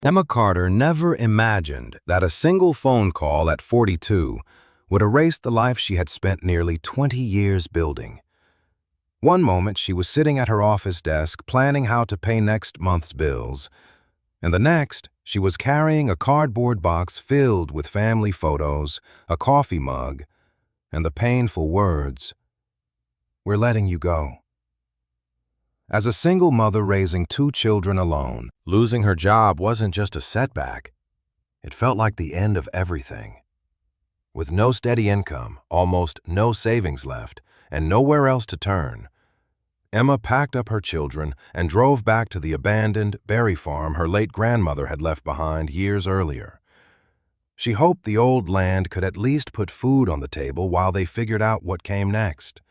Emma Carter never imagined that a single phone call at 42 would erase the life she had spent nearly 20 years building. One moment she was sitting at her office desk planning how to pay next month's bills, and the next she was carrying a cardboard box filled with family photos, a coffee mug, and the painful words, "We're letting you go." As a single mother raising 2 children alone, losing her job wasn't just a setback. It felt like the end of everything. With no steady income, almost no savings left, and nowhere else to turn, Emma packed up her children and drove back to the abandoned berry farm her late grandmother had left behind years earlier. She hoped the old land could at least put food on the table while they figured out what came next.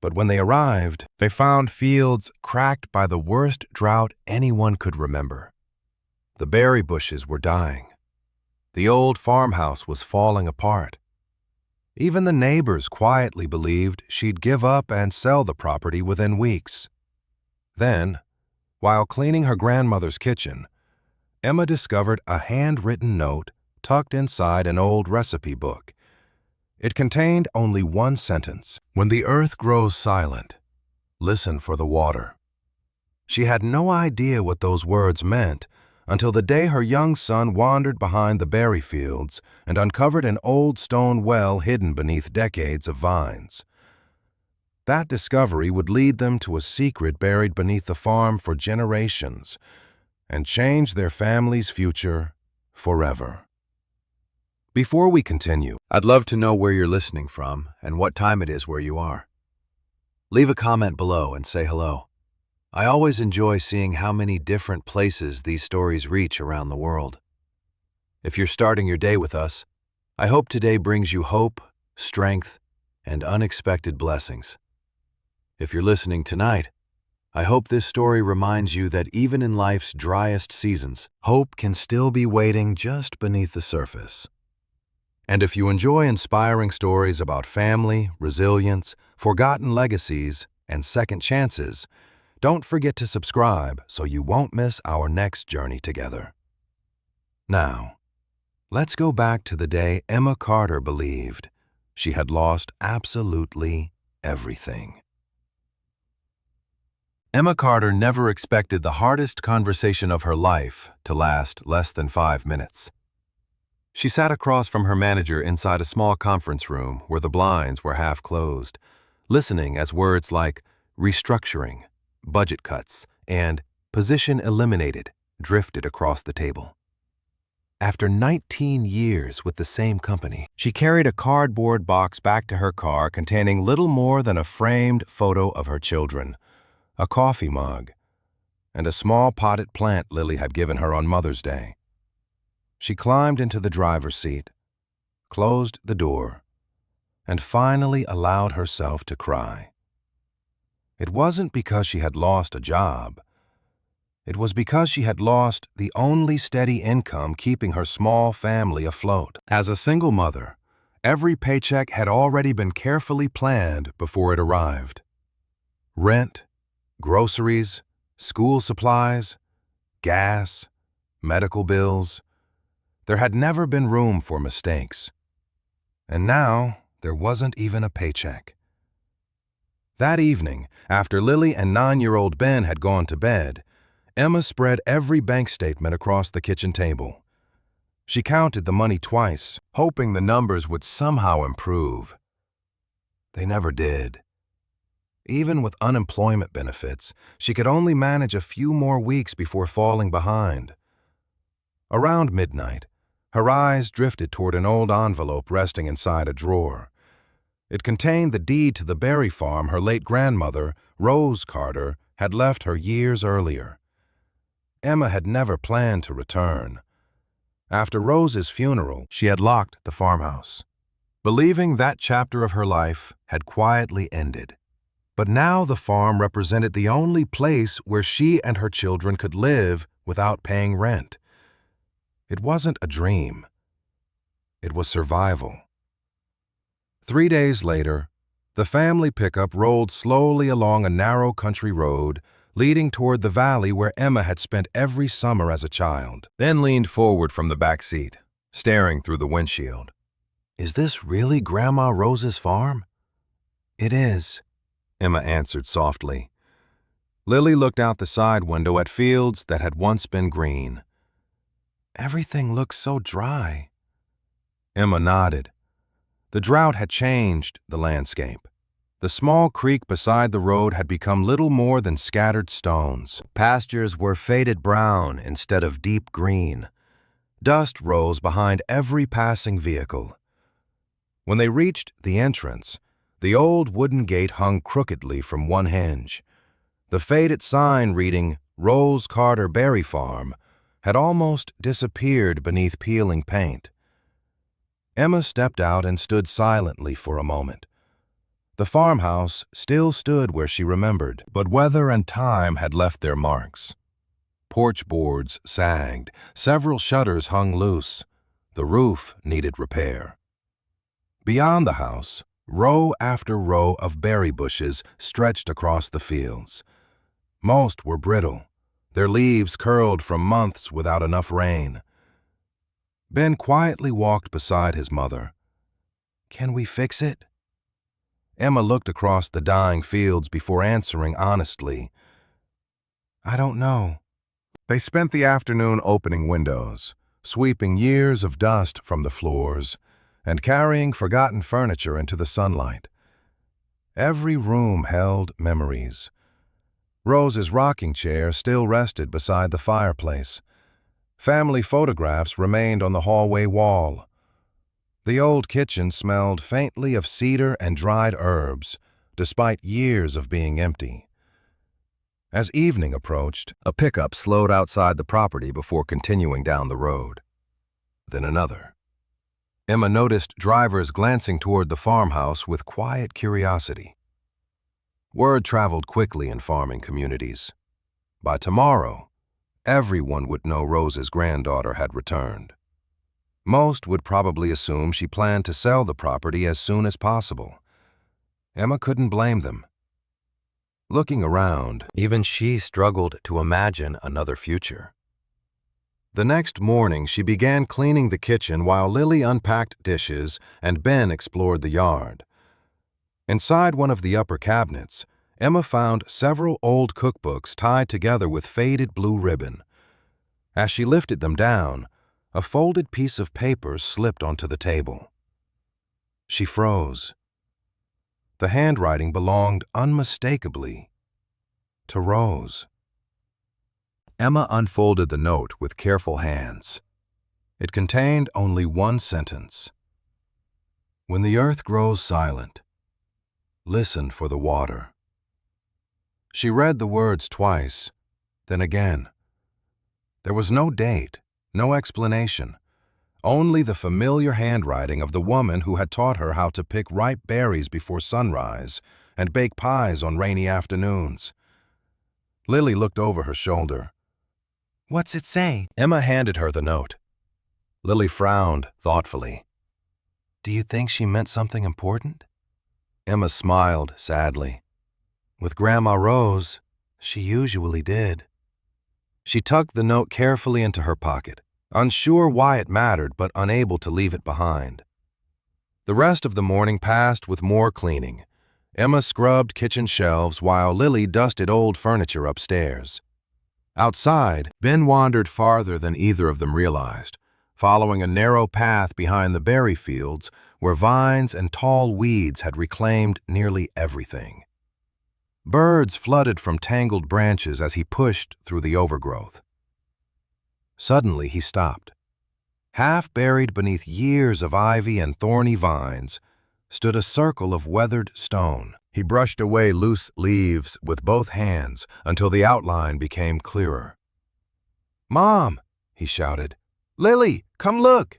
But when they arrived, they found fields cracked by the worst drought anyone could remember. The berry bushes were dying. The old farmhouse was falling apart. Even the neighbors quietly believed she'd give up and sell the property within weeks. Then, while cleaning her grandmother's kitchen, Emma discovered a handwritten note tucked inside an old recipe book. It contained only one sentence: "When the earth grows silent, listen for the water." She had no idea what those words meant until the day her young son wandered behind the berry fields and uncovered an old stone well hidden beneath decades of vines. That discovery would lead them to a secret buried beneath the farm for generations and change their family's future forever. Before we continue, I'd love to know where you're listening from and what time it is where you are. Leave a comment below and say hello. I always enjoy seeing how many different places these stories reach around the world. If you're starting your day with us, I hope today brings you hope, strength, and unexpected blessings. If you're listening tonight, I hope this story reminds you that even in life's driest seasons, hope can still be waiting just beneath the surface. And if you enjoy inspiring stories about family, resilience, forgotten legacies, and second chances, don't forget to subscribe so you won't miss our next journey together. Now, let's go back to the day Emma Carter believed she had lost absolutely everything. Emma Carter never expected the hardest conversation of her life to last less than 5 minutes. She sat across from her manager inside a small conference room where the blinds were half closed, listening as words like restructuring, budget cuts, and position eliminated drifted across the table. After 19 years with the same company, she carried a cardboard box back to her car containing little more than a framed photo of her children, a coffee mug, and a small potted plant Lily had given her on Mother's Day. She climbed into the driver's seat, closed the door, and finally allowed herself to cry. It wasn't because she had lost a job. It was because she had lost the only steady income keeping her small family afloat. As a single mother, every paycheck had already been carefully planned before it arrived. Rent, groceries, school supplies, gas, medical bills. There had never been room for mistakes. And now, there wasn't even a paycheck. That evening, after Lily and 9-year-old Ben had gone to bed, Emma spread every bank statement across the kitchen table. She counted the money twice, hoping the numbers would somehow improve. They never did. Even with unemployment benefits, she could only manage a few more weeks before falling behind. Around midnight, her eyes drifted toward an old envelope resting inside a drawer. It contained the deed to the berry farm her late grandmother, Rose Carter, had left her years earlier. Emma had never planned to return. After Rose's funeral, she had locked the farmhouse, believing that chapter of her life had quietly ended. But now the farm represented the only place where she and her children could live without paying rent. It wasn't a dream. It was survival. 3 days later, the family pickup rolled slowly along a narrow country road, leading toward the valley where Emma had spent every summer as a child. Ben leaned forward from the back seat, staring through the windshield. "Is this really Grandma Rose's farm?" "It is," Emma answered softly. Lily looked out the side window at fields that had once been green. "Everything looks so dry." Emma nodded. The drought had changed the landscape. The small creek beside the road had become little more than scattered stones. Pastures were faded brown instead of deep green. Dust rose behind every passing vehicle. When they reached the entrance, the old wooden gate hung crookedly from one hinge. The faded sign reading Rose Carter Berry Farm had almost disappeared beneath peeling paint. Emma stepped out and stood silently for a moment. The farmhouse still stood where she remembered, but weather and time had left their marks. Porch boards sagged, several shutters hung loose. The roof needed repair. Beyond the house, row after row of berry bushes stretched across the fields. Most were brittle, their leaves curled from months without enough rain. Ben quietly walked beside his mother. "Can we fix it?" Emma looked across the dying fields before answering honestly, "I don't know." They spent the afternoon opening windows, sweeping years of dust from the floors, and carrying forgotten furniture into the sunlight. Every room held memories. Rose's rocking chair still rested beside the fireplace. Family photographs remained on the hallway wall. The old kitchen smelled faintly of cedar and dried herbs, despite years of being empty. As evening approached, a pickup slowed outside the property before continuing down the road. Then another. Emma noticed drivers glancing toward the farmhouse with quiet curiosity. Word traveled quickly in farming communities. By tomorrow, everyone would know Rose's granddaughter had returned. Most would probably assume she planned to sell the property as soon as possible. Emma couldn't blame them. Looking around, even she struggled to imagine another future. The next morning, she began cleaning the kitchen while Lily unpacked dishes and Ben explored the yard. Inside one of the upper cabinets, Emma found several old cookbooks tied together with faded blue ribbon. As she lifted them down, a folded piece of paper slipped onto the table. She froze. The handwriting belonged unmistakably to Rose. Emma unfolded the note with careful hands. It contained only one sentence. "When the earth grows silent, listen for the water." She read the words twice, then again. There was no date, no explanation, only the familiar handwriting of the woman who had taught her how to pick ripe berries before sunrise and bake pies on rainy afternoons. Lily looked over her shoulder. "What's it say?" Emma handed her the note. Lily frowned thoughtfully. "Do you think she meant something important?" Emma smiled sadly. With Grandma Rose, she usually did. She tucked the note carefully into her pocket, unsure why it mattered but unable to leave it behind. The rest of the morning passed with more cleaning. Emma scrubbed kitchen shelves while Lily dusted old furniture upstairs. Outside, Ben wandered farther than either of them realized, following a narrow path behind the berry fields where vines and tall weeds had reclaimed nearly everything. Birds flooded from tangled branches as he pushed through the overgrowth. Suddenly he stopped. Half buried beneath years of ivy and thorny vines stood a circle of weathered stone. He brushed away loose leaves with both hands until the outline became clearer. "Mom!" he shouted. "Lily, come look!"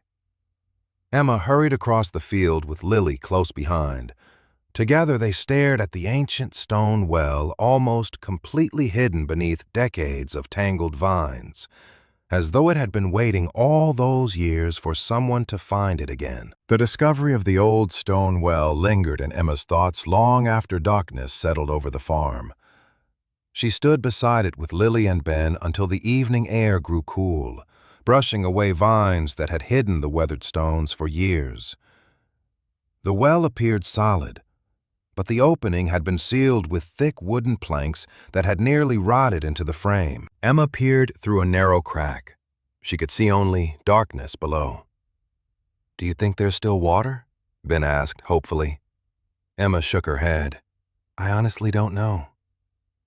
Emma hurried across the field with Lily close behind. Together they stared at the ancient stone well almost completely hidden beneath decades of tangled vines, as though it had been waiting all those years for someone to find it again. The discovery of the old stone well lingered in Emma's thoughts long after darkness settled over the farm. She stood beside it with Lily and Ben until the evening air grew cool, brushing away vines that had hidden the weathered stones for years. The well appeared solid, but the opening had been sealed with thick wooden planks that had nearly rotted into the frame. Emma peered through a narrow crack. She could see only darkness below. "Do you think there's still water?" Ben asked, hopefully. Emma shook her head. "I honestly don't know."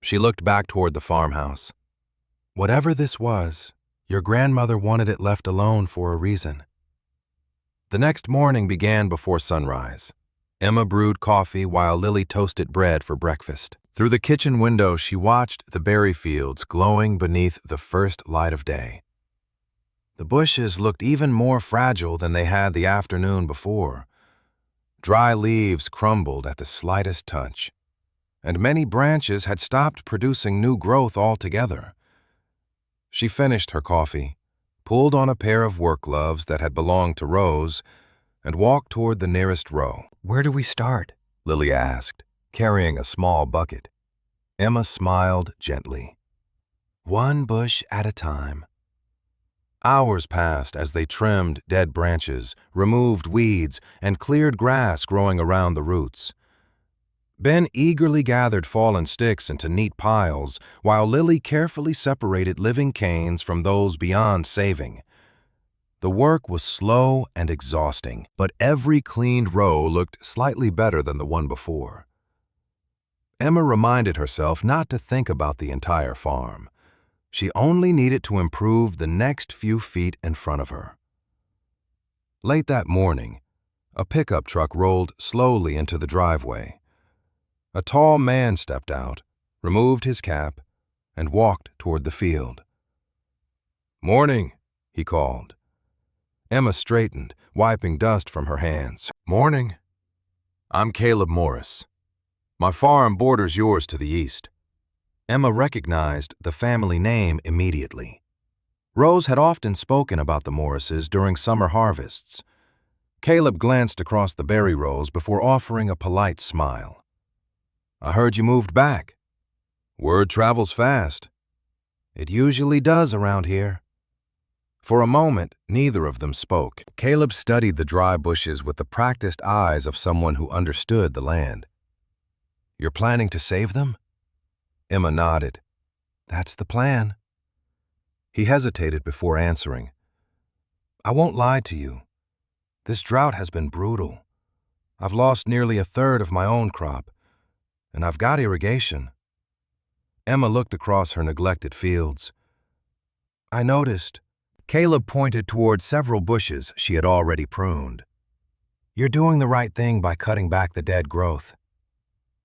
She looked back toward the farmhouse. "Whatever this was, your grandmother wanted it left alone for a reason." The next morning began before sunrise. Emma brewed coffee while Lily toasted bread for breakfast. Through the kitchen window, she watched the berry fields glowing beneath the first light of day. The bushes looked even more fragile than they had the afternoon before. Dry leaves crumbled at the slightest touch, and many branches had stopped producing new growth altogether. She finished her coffee, pulled on a pair of work gloves that had belonged to Rose, and walked toward the nearest row. "Where do we start?" Lily asked, carrying a small bucket. Emma smiled gently. "One bush at a time." Hours passed as they trimmed dead branches, removed weeds, and cleared grass growing around the roots. Ben eagerly gathered fallen sticks into neat piles, while Lily carefully separated living canes from those beyond saving. The work was slow and exhausting, but every cleaned row looked slightly better than the one before. Emma reminded herself not to think about the entire farm. She only needed to improve the next few feet in front of her. Late that morning, a pickup truck rolled slowly into the driveway. A tall man stepped out, removed his cap, and walked toward the field. "Morning," he called. Emma straightened, wiping dust from her hands. "Morning. I'm Caleb Morris. My farm borders yours to the east." Emma recognized the family name immediately. Rose had often spoken about the Morrises during summer harvests. Caleb glanced across the berry rows before offering a polite smile. "I heard you moved back. Word travels fast." "It usually does around here." For a moment, neither of them spoke. Caleb studied the dry bushes with the practiced eyes of someone who understood the land. "You're planning to save them?" Emma nodded. "That's the plan." He hesitated before answering. "I won't lie to you. This drought has been brutal. I've lost nearly a third of my own crop, and I've got irrigation." Emma looked across her neglected fields. "I noticed." Caleb pointed toward several bushes she had already pruned. "You're doing the right thing by cutting back the dead growth."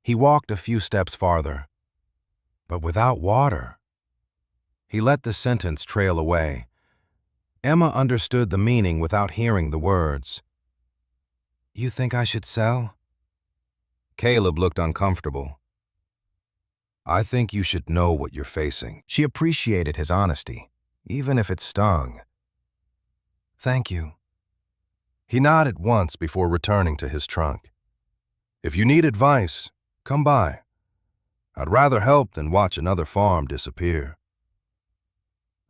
He walked a few steps farther. "But without water." He let the sentence trail away. Emma understood the meaning without hearing the words. "You think I should sell?" Caleb looked uncomfortable. "I think you should know what you're facing." She appreciated his honesty, even if it stung. "Thank you." He nodded once before returning to his trunk. "If you need advice, come by. I'd rather help than watch another farm disappear."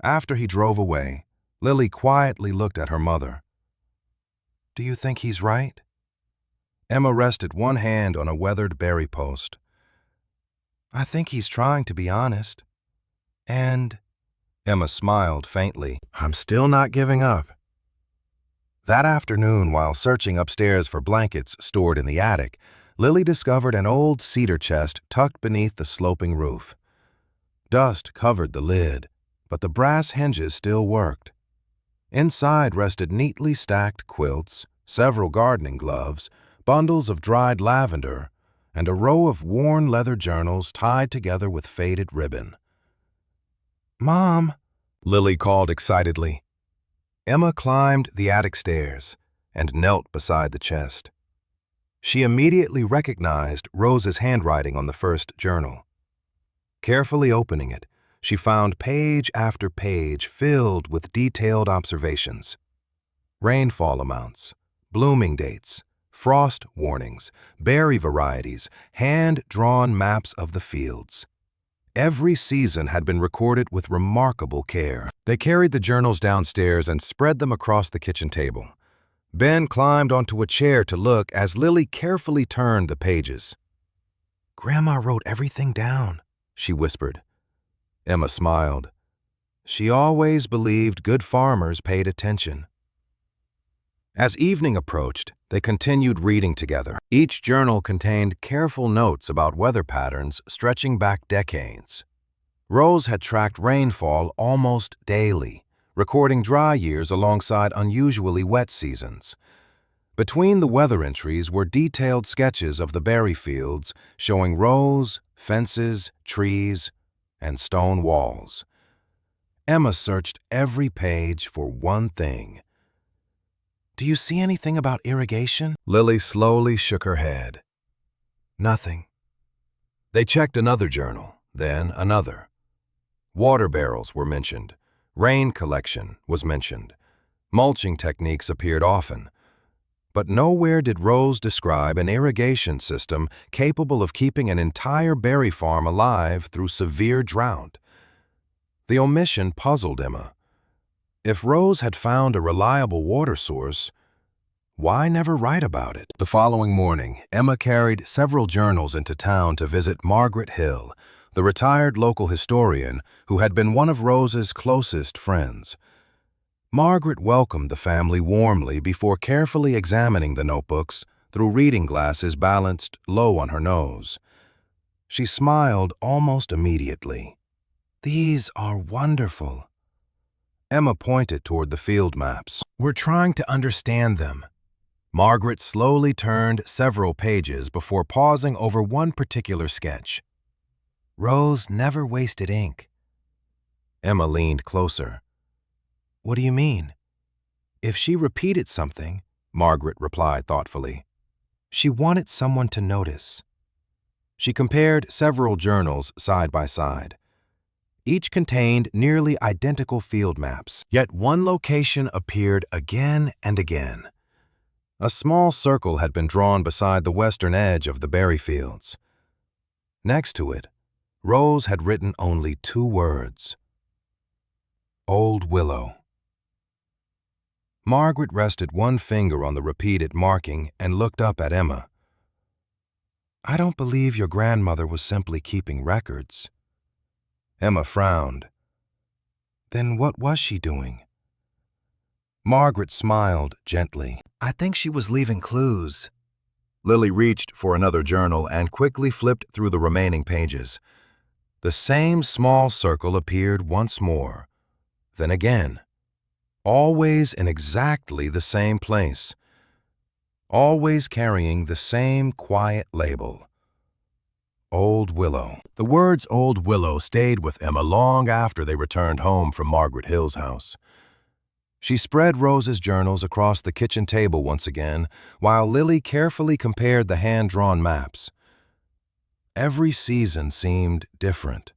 After he drove away, Lily quietly looked at her mother. "Do you think he's right?" Emma rested one hand on a weathered berry post. "I think he's trying to be honest. And," Emma smiled faintly, "I'm still not giving up." That afternoon, while searching upstairs for blankets stored in the attic, Lily discovered an old cedar chest tucked beneath the sloping roof. Dust covered the lid, but the brass hinges still worked. Inside rested neatly stacked quilts, several gardening gloves, bundles of dried lavender, and a row of worn leather journals tied together with faded ribbon. "Mom," Lily called excitedly. Emma climbed the attic stairs and knelt beside the chest. She immediately recognized Rose's handwriting on the first journal. Carefully opening it, she found page after page filled with detailed observations. Rainfall amounts, blooming dates, frost warnings, berry varieties, hand-drawn maps of the fields. Every season had been recorded with remarkable care. They carried the journals downstairs and spread them across the kitchen table. Ben climbed onto a chair to look as Lily carefully turned the pages. "Grandma wrote everything down," she whispered. Emma smiled. She always believed good farmers paid attention. As evening approached, they continued reading together. Each journal contained careful notes about weather patterns stretching back decades. Rose had tracked rainfall almost daily, recording dry years alongside unusually wet seasons. Between the weather entries were detailed sketches of the berry fields showing rows, fences, trees, and stone walls. Emma searched every page for one thing. "Do you see anything about irrigation?" Lily slowly shook her head. "Nothing." They checked another journal, then another. Water barrels were mentioned. Rain collection was mentioned. Mulching techniques appeared often. But nowhere did Rose describe an irrigation system capable of keeping an entire berry farm alive through severe drought. The omission puzzled Emma. If Rose had found a reliable water source, why never write about it? The following morning, Emma carried several journals into town to visit Margaret Hill, the retired local historian who had been one of Rose's closest friends. Margaret welcomed the family warmly before carefully examining the notebooks through reading glasses balanced low on her nose. She smiled almost immediately. "These are wonderful." Emma pointed toward the field maps. "We're trying to understand them." Margaret slowly turned several pages before pausing over one particular sketch. "Rose never wasted ink." Emma leaned closer. "What do you mean?" "If she repeated something," Margaret replied thoughtfully, "she wanted someone to notice." She compared several journals side by side. Each contained nearly identical field maps, yet one location appeared again and again. A small circle had been drawn beside the western edge of the berry fields. Next to it, Rose had written only 2 words: Old Willow. Margaret rested one finger on the repeated marking and looked up at Emma. "I don't believe your grandmother was simply keeping records." Emma frowned. "Then what was she doing?" Margaret smiled gently. "I think she was leaving clues." Lily reached for another journal and quickly flipped through the remaining pages. The same small circle appeared once more, then again, always in exactly the same place, always carrying the same quiet label: Old Willow. The words Old Willow stayed with Emma long after they returned home from Margaret Hill's house. She spread Rose's journals across the kitchen table once again, while Lily carefully compared the hand-drawn maps. Every season seemed different.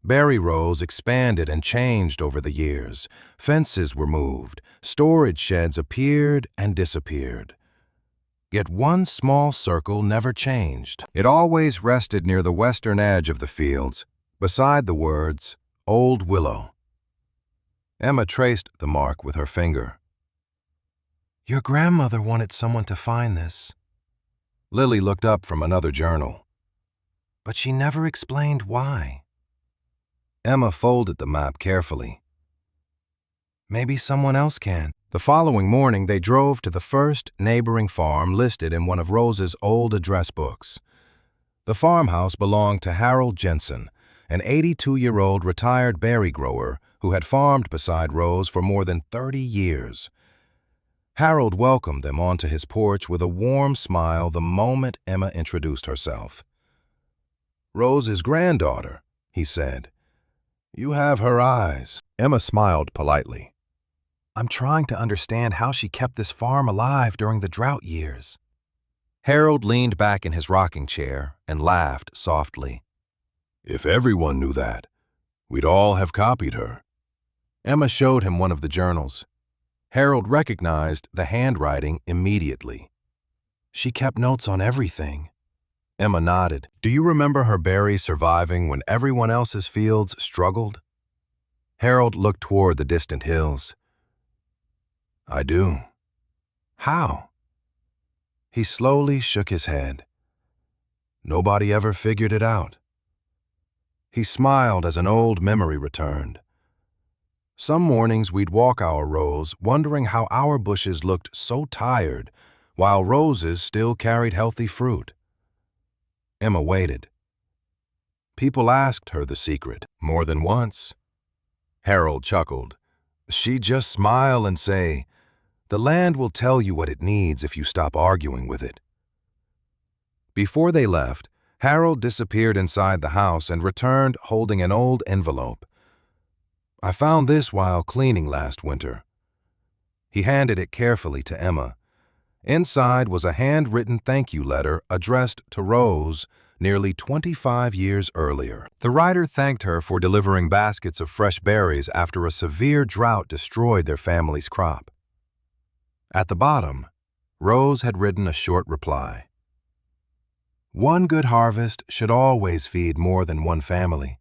Berry rows expanded and changed over the years. Fences were moved. Storage sheds appeared and disappeared. Yet one small circle never changed. It always rested near the western edge of the fields, beside the words, Old Willow. Emma traced the mark with her finger. "Your grandmother wanted someone to find this." Lily looked up from another journal. "But she never explained why." Emma folded the map carefully. "Maybe someone else can." The following morning, they drove to the first neighboring farm listed in one of Rose's old address books. The farmhouse belonged to Harold Jensen, an 82-year-old retired berry grower who had farmed beside Rose for more than 30 years. Harold welcomed them onto his porch with a warm smile the moment Emma introduced herself. "Rose's granddaughter," he said. "You have her eyes." Emma smiled politely. "I'm trying to understand how she kept this farm alive during the drought years." Harold leaned back in his rocking chair and laughed softly. "If everyone knew that, we'd all have copied her." Emma showed him one of the journals. Harold recognized the handwriting immediately. "She kept notes on everything." Emma nodded. Do you remember her berries surviving when everyone else's fields struggled? Harold looked toward the distant hills. I do. How? He slowly shook his head. Nobody ever figured it out. He smiled as an old memory returned. Some mornings we'd walk our rows, wondering how our bushes looked so tired, while roses still carried healthy fruit. Emma waited. People asked her the secret more than once. Harold chuckled. She'd just smile and say, "The land will tell you what it needs if you stop arguing with it." Before they left, Harold disappeared inside the house and returned holding an old envelope. I found this while cleaning last winter. He handed it carefully to Emma. Inside was a handwritten thank you letter addressed to Rose nearly 25 years earlier. The writer thanked her for delivering baskets of fresh berries after a severe drought destroyed their family's crop. At the bottom, Rose had written a short reply. One good harvest should always feed more than one family.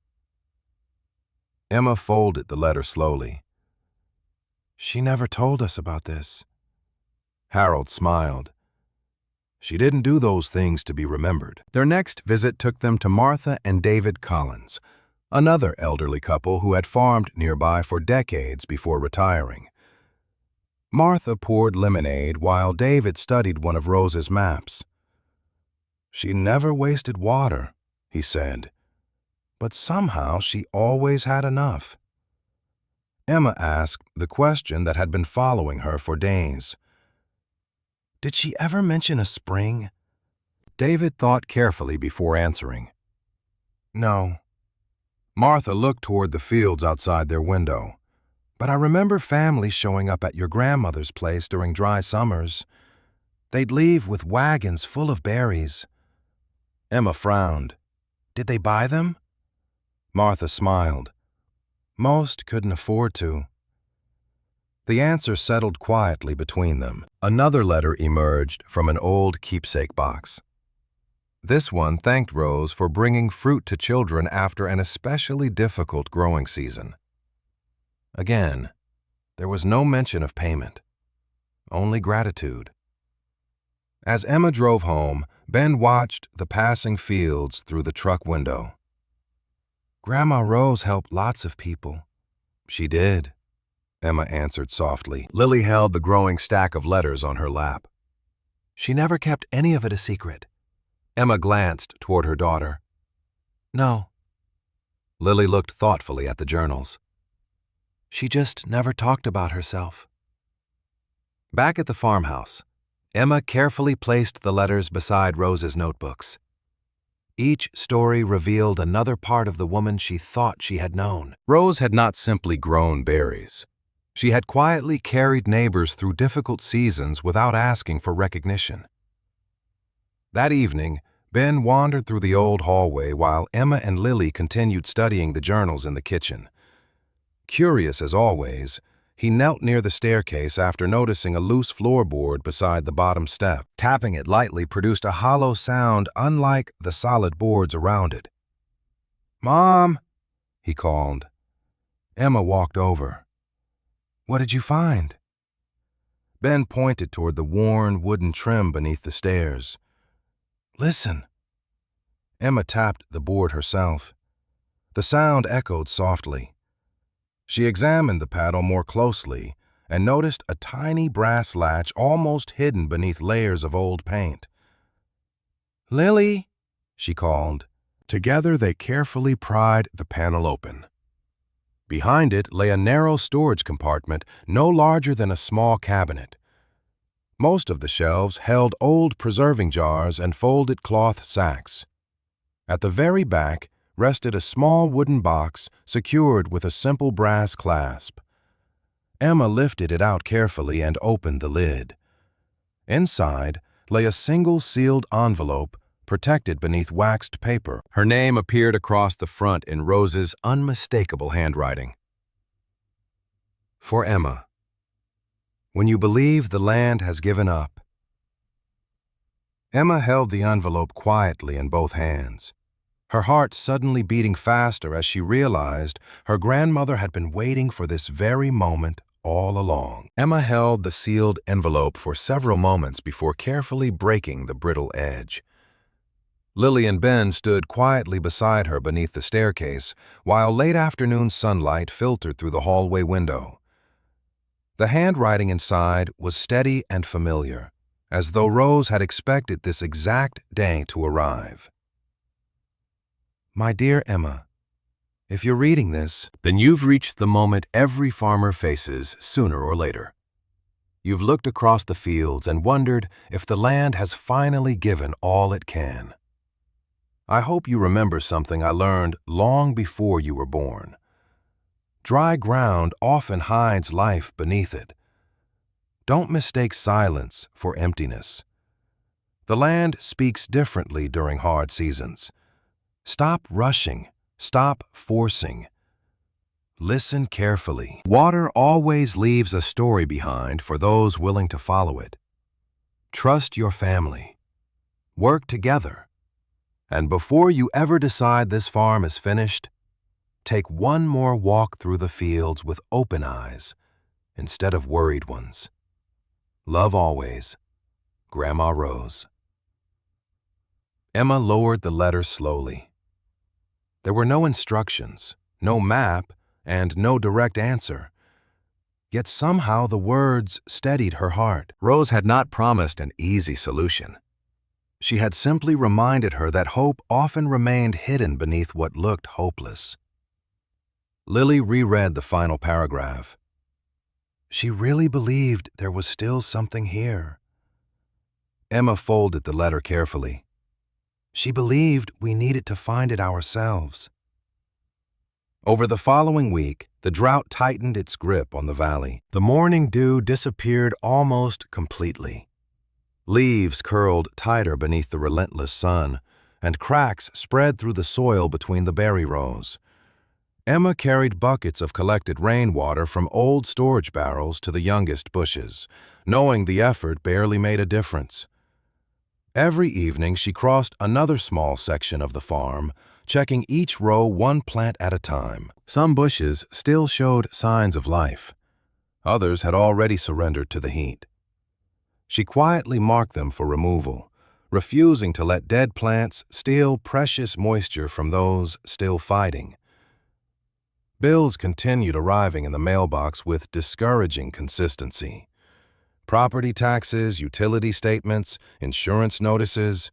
Emma folded the letter slowly. She never told us about this. Harold smiled. She didn't do those things to be remembered. Their next visit took them to Martha and David Collins, another elderly couple who had farmed nearby for decades before retiring. Martha poured lemonade while David studied one of Rose's maps. She never wasted water, he said, but somehow she always had enough. Emma asked the question that had been following her for days. Did she ever mention a spring? David thought carefully before answering. No. Martha looked toward the fields outside their window. But I remember families showing up at your grandmother's place during dry summers. They'd leave with wagons full of berries. Emma frowned. Did they buy them? Martha smiled. Most couldn't afford to. The answer settled quietly between them. Another letter emerged from an old keepsake box. This one thanked Rose for bringing fruit to children after an especially difficult growing season. Again, there was no mention of payment, only gratitude. As Emma drove home, Ben watched the passing fields through the truck window. Grandma Rose helped lots of people. She did, Emma answered softly. Lily held the growing stack of letters on her lap. She never kept any of it a secret. Emma glanced toward her daughter. No. Lily looked thoughtfully at the journals. She just never talked about herself. Back at the farmhouse, Emma carefully placed the letters beside Rose's notebooks. Each story revealed another part of the woman she thought she had known. Rose had not simply grown berries. She had quietly carried neighbors through difficult seasons without asking for recognition. That evening, Ben wandered through the old hallway while Emma and Lily continued studying the journals in the kitchen. Curious as always, he knelt near the staircase after noticing a loose floorboard beside the bottom step. Tapping it lightly produced a hollow sound unlike the solid boards around it. "Mom," he called. Emma walked over. "What did you find?" Ben pointed toward the worn wooden trim beneath the stairs. "Listen." Emma tapped the board herself. The sound echoed softly. She examined the paddle more closely and noticed a tiny brass latch almost hidden beneath layers of old paint. "Lily," she called. Together they carefully pried the panel open. Behind it lay a narrow storage compartment no larger than a small cabinet. Most of the shelves held old preserving jars and folded cloth sacks. At the very back rested a small wooden box secured with a simple brass clasp. Emma lifted it out carefully and opened the lid. Inside lay a single sealed envelope protected beneath waxed paper. Her name appeared across the front in Rose's unmistakable handwriting. For Emma, when you believe the land has given up, Emma held the envelope quietly in both hands, her heart suddenly beating faster as she realized her grandmother had been waiting for this very moment all along. Emma held the sealed envelope for several moments before carefully breaking the brittle edge. Lily and Ben stood quietly beside her beneath the staircase while late afternoon sunlight filtered through the hallway window. The handwriting inside was steady and familiar, as though Rose had expected this exact day to arrive. My dear Emma, if you're reading this, then you've reached the moment every farmer faces sooner or later. You've looked across the fields and wondered if the land has finally given all it can. I hope you remember something I learned long before you were born. Dry ground often hides life beneath it. Don't mistake silence for emptiness. The land speaks differently during hard seasons. Stop rushing. Stop forcing. Listen carefully. Water always leaves a story behind for those willing to follow it. Trust your family. Work together. And before you ever decide this farm is finished, take one more walk through the fields with open eyes instead of worried ones. Love always, Grandma Rose. Emma lowered the letter slowly. There were no instructions, no map, and no direct answer. Yet somehow the words steadied her heart. Rose had not promised an easy solution. She had simply reminded her that hope often remained hidden beneath what looked hopeless. Lily reread the final paragraph. She really believed there was still something here. Emma folded the letter carefully. She believed we needed to find it ourselves. Over the following week, the drought tightened its grip on the valley. The morning dew disappeared almost completely. Leaves curled tighter beneath the relentless sun, and cracks spread through the soil between the berry rows. Emma carried buckets of collected rainwater from old storage barrels to the youngest bushes, knowing the effort barely made a difference. Every evening she crossed another small section of the farm, checking each row one plant at a time. Some bushes still showed signs of life. Others had already surrendered to the heat. She quietly marked them for removal, refusing to let dead plants steal precious moisture from those still fighting. Bills continued arriving in the mailbox with discouraging consistency. Property taxes, utility statements, insurance notices.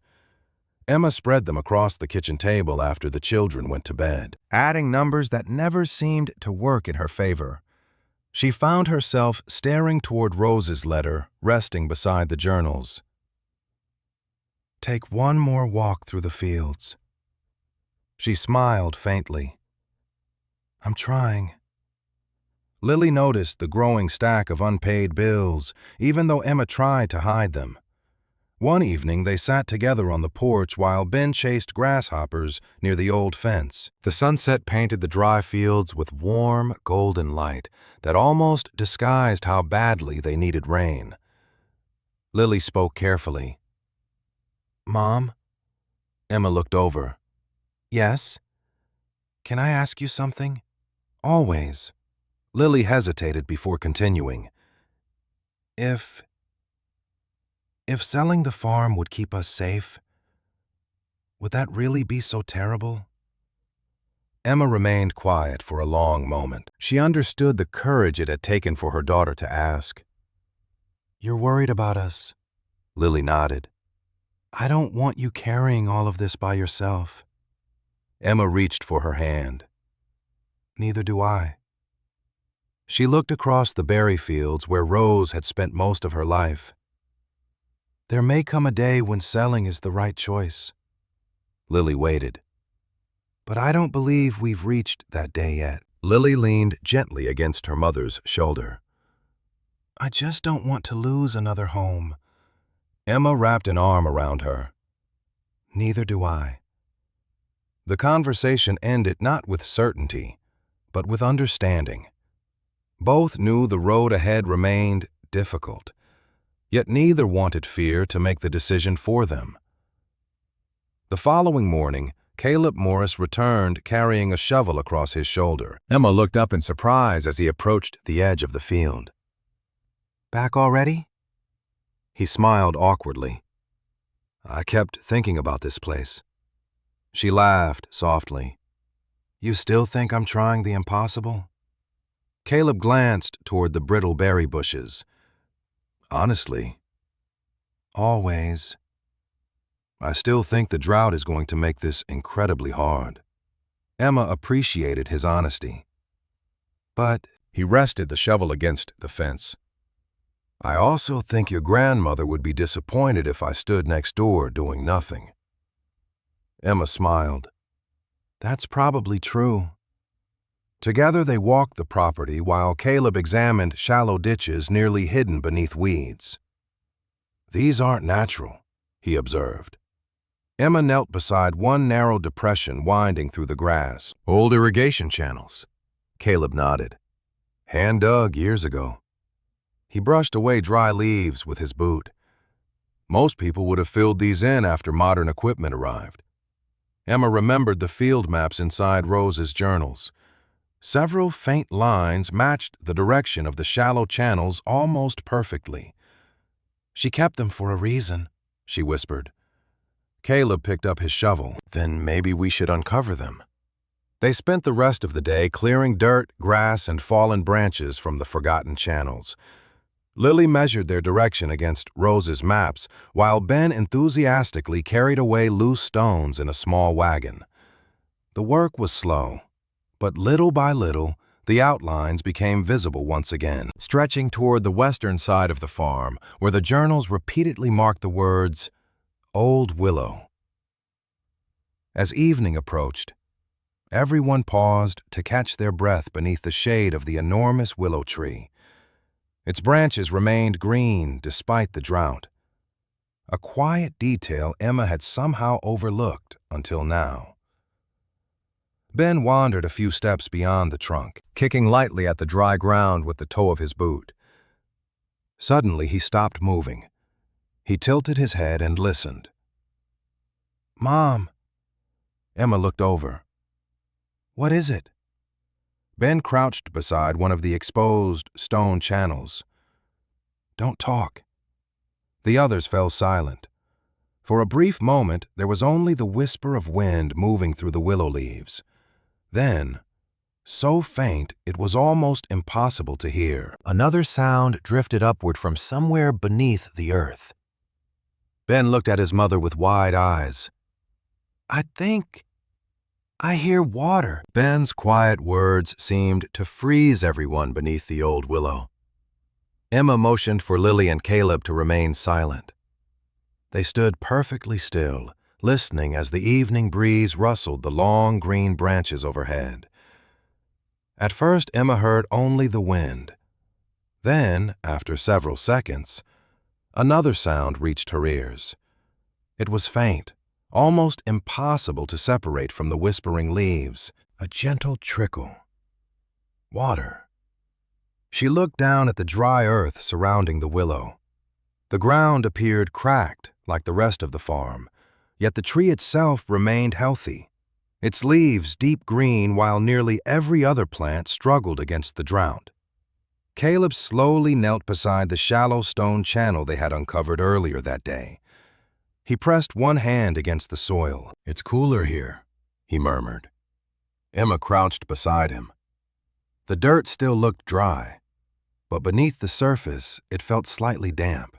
Emma spread them across the kitchen table after the children went to bed, adding numbers that never seemed to work in her favor. She found herself staring toward Rose's letter, resting beside the journals. Take one more walk through the fields. She smiled faintly. I'm trying. Lily noticed the growing stack of unpaid bills, even though Emma tried to hide them. One evening, they sat together on the porch while Ben chased grasshoppers near the old fence. The sunset painted the dry fields with warm, golden light that almost disguised how badly they needed rain. Lily spoke carefully. Mom? Emma looked over. Yes? Can I ask you something? Always. Lily hesitated before continuing. If selling the farm would keep us safe, would that really be so terrible? Emma remained quiet for a long moment. She understood the courage it had taken for her daughter to ask. You're worried about us? Lily nodded. I don't want you carrying all of this by yourself. Emma reached for her hand. Neither do I. She looked across the berry fields where Rose had spent most of her life. There may come a day when selling is the right choice. Lily waited. But I don't believe we've reached that day yet. Lily leaned gently against her mother's shoulder. I just don't want to lose another home. Emma wrapped an arm around her. Neither do I. The conversation ended not with certainty, but with understanding. Both knew the road ahead remained difficult. Yet neither wanted fear to make the decision for them. The following morning, Caleb Morris returned carrying a shovel across his shoulder. Emma looked up in surprise as he approached the edge of the field. "Back already?" He smiled awkwardly. "I kept thinking about this place." She laughed softly. "You still think I'm trying the impossible?" Caleb glanced toward the brittle berry bushes. "Honestly, always. I still think the drought is going to make this incredibly hard." Emma appreciated his honesty. But he rested the shovel against the fence. "I also think your grandmother would be disappointed if I stood next door doing nothing." Emma smiled. "That's probably true." Together they walked the property while Caleb examined shallow ditches nearly hidden beneath weeds. "These aren't natural," he observed. Emma knelt beside one narrow depression winding through the grass. "Old irrigation channels." Caleb nodded. "Hand-dug years ago." He brushed away dry leaves with his boot. "Most people would have filled these in after modern equipment arrived." Emma remembered the field maps inside Rose's journals. Several faint lines matched the direction of the shallow channels almost perfectly. "She kept them for a reason," she whispered. Caleb picked up his shovel. "Then maybe we should uncover them." They spent the rest of the day clearing dirt, grass, and fallen branches from the forgotten channels. Lily measured their direction against Rose's maps, while Ben enthusiastically carried away loose stones in a small wagon. The work was slow, but little by little, the outlines became visible once again, stretching toward the western side of the farm, where the journals repeatedly marked the words, "Old Willow." As evening approached, everyone paused to catch their breath beneath the shade of the enormous willow tree. Its branches remained green despite the drought, a quiet detail Emma had somehow overlooked until now. Ben wandered a few steps beyond the trunk, kicking lightly at the dry ground with the toe of his boot. Suddenly, he stopped moving. He tilted his head and listened. "Mom." Emma looked over. "What is it?" Ben crouched beside one of the exposed stone channels. "Don't talk." The others fell silent. For a brief moment, there was only the whisper of wind moving through the willow leaves. Then, so faint it was almost impossible to hear, another sound drifted upward from somewhere beneath the earth. Ben looked at his mother with wide eyes. "I think I hear water." Ben's quiet words seemed to freeze everyone beneath the old willow. Emma motioned for Lily and Caleb to remain silent. They stood perfectly still, listening as the evening breeze rustled the long green branches overhead. At first, Emma heard only the wind. Then, after several seconds, another sound reached her ears. It was faint, almost impossible to separate from the whispering leaves, a gentle trickle. Water. She looked down at the dry earth surrounding the willow. The ground appeared cracked like the rest of the farm, yet the tree itself remained healthy, its leaves deep green while nearly every other plant struggled against the drought. Caleb slowly knelt beside the shallow stone channel they had uncovered earlier that day. He pressed one hand against the soil. "It's cooler here," he murmured. Emma crouched beside him. The dirt still looked dry, but beneath the surface it felt slightly damp.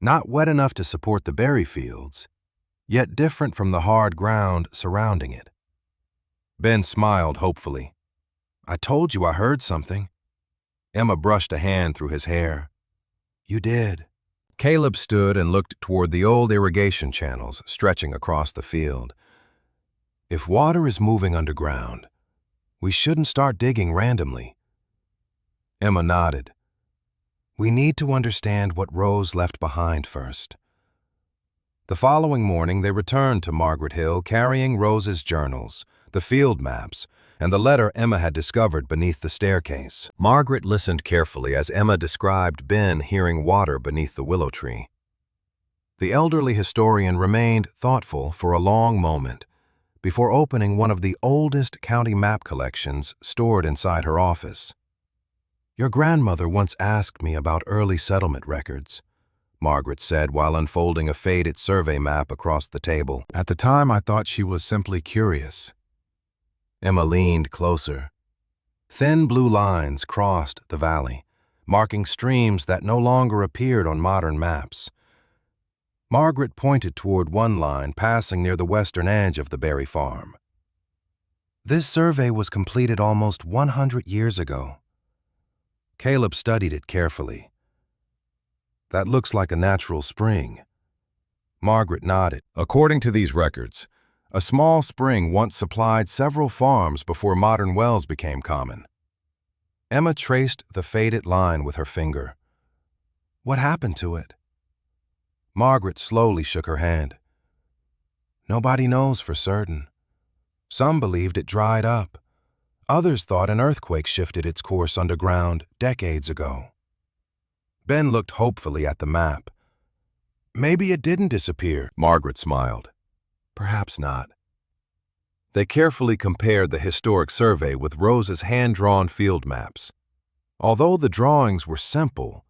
Not wet enough to support the berry fields, yet different from the hard ground surrounding it. Ben smiled hopefully. "I told you I heard something." Emma brushed a hand through his hair. "You did." Caleb stood and looked toward the old irrigation channels stretching across the field. "If water is moving underground, we shouldn't start digging randomly." Emma nodded. "We need to understand what Rose left behind first." The following morning, they returned to Margaret Hill carrying Rose's journals, the field maps, and the letter Emma had discovered beneath the staircase. Margaret listened carefully as Emma described Ben hearing water beneath the willow tree. The elderly historian remained thoughtful for a long moment before opening one of the oldest county map collections stored inside her office. "Your grandmother once asked me about early settlement records," Margaret said while unfolding a faded survey map across the table. "At the time, I thought she was simply curious." Emma leaned closer. Thin blue lines crossed the valley, marking streams that no longer appeared on modern maps. Margaret pointed toward one line passing near the western edge of the Berry farm. "This survey was completed almost 100 years ago." Caleb studied it carefully. "That looks like a natural spring." Margaret nodded. "According to these records, a small spring once supplied several farms before modern wells became common." Emma traced the faded line with her finger. "What happened to it?" Margaret slowly shook her hand. "Nobody knows for certain. Some believed it dried up. Others thought an earthquake shifted its course underground decades ago." Ben looked hopefully at the map. "Maybe it didn't disappear," Margaret smiled. "Perhaps not." They carefully compared the historic survey with Rose's hand-drawn field maps. Although the drawings were simple,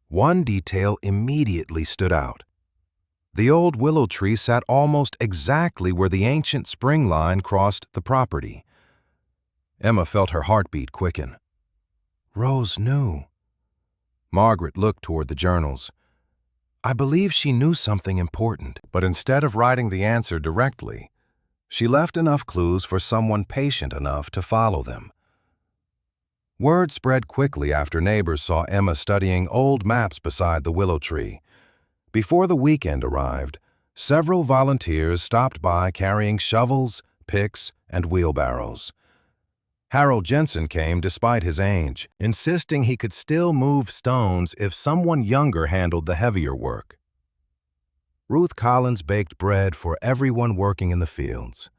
one detail immediately stood out. The old willow tree sat almost exactly where the ancient spring line crossed the property. Emma felt her heartbeat quicken. Rose knew. Margaret looked toward the journals. I believe she knew something important, but instead of writing the answer directly, she left enough clues for someone patient enough to follow them. Word spread quickly after neighbors saw Emma studying old maps beside the willow tree. Before the weekend arrived, several volunteers stopped by carrying shovels, picks, and wheelbarrows. Harold Jensen came despite his age, insisting he could still move stones if someone younger handled the heavier work. Ruth Collins baked bread for everyone working in the fields.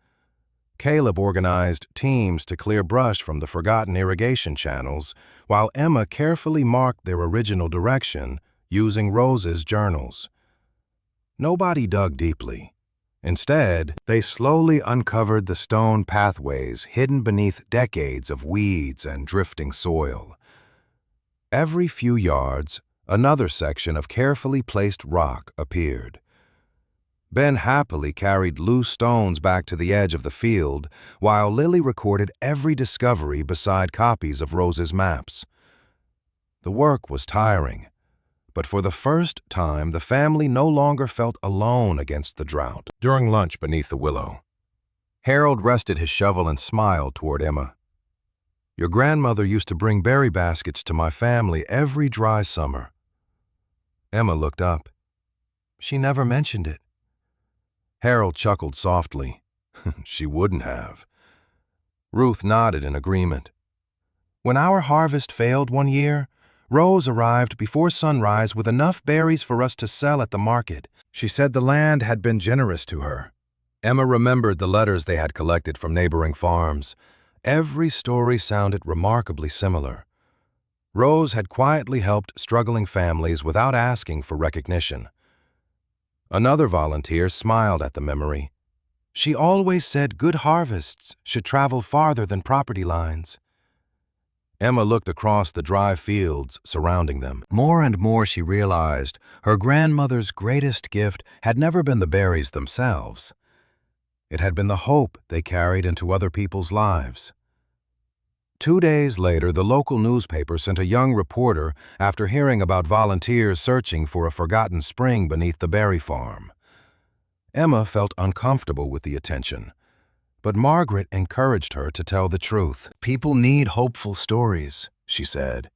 Caleb organized teams to clear brush from the forgotten irrigation channels, while Emma carefully marked their original direction using Rose's journals. Nobody dug deeply. Instead, they slowly uncovered the stone pathways hidden beneath decades of weeds and drifting soil. Every few yards, another section of carefully placed rock appeared. Ben happily carried loose stones back to the edge of the field, while Lily recorded every discovery beside copies of Rose's maps. The work was tiring, but for the first time the family no longer felt alone against the drought. During lunch beneath the willow, Harold rested his shovel and smiled toward Emma. Your grandmother used to bring berry baskets to my family every dry summer. Emma looked up. She never mentioned it. Harold chuckled softly. She wouldn't have. Ruth nodded in agreement. When our harvest failed one year, Rose arrived before sunrise with enough berries for us to sell at the market. She said the land had been generous to her. Emma remembered the letters they had collected from neighboring farms. Every story sounded remarkably similar. Rose had quietly helped struggling families without asking for recognition. Another volunteer smiled at the memory. She always said good harvests should travel farther than property lines. Emma looked across the dry fields surrounding them. More and more she realized her grandmother's greatest gift had never been the berries themselves. It had been the hope they carried into other people's lives. 2 days later, the local newspaper sent a young reporter after hearing about volunteers searching for a forgotten spring beneath the berry farm. Emma felt uncomfortable with the attention, but Margaret encouraged her to tell the truth. People need hopeful stories, she said.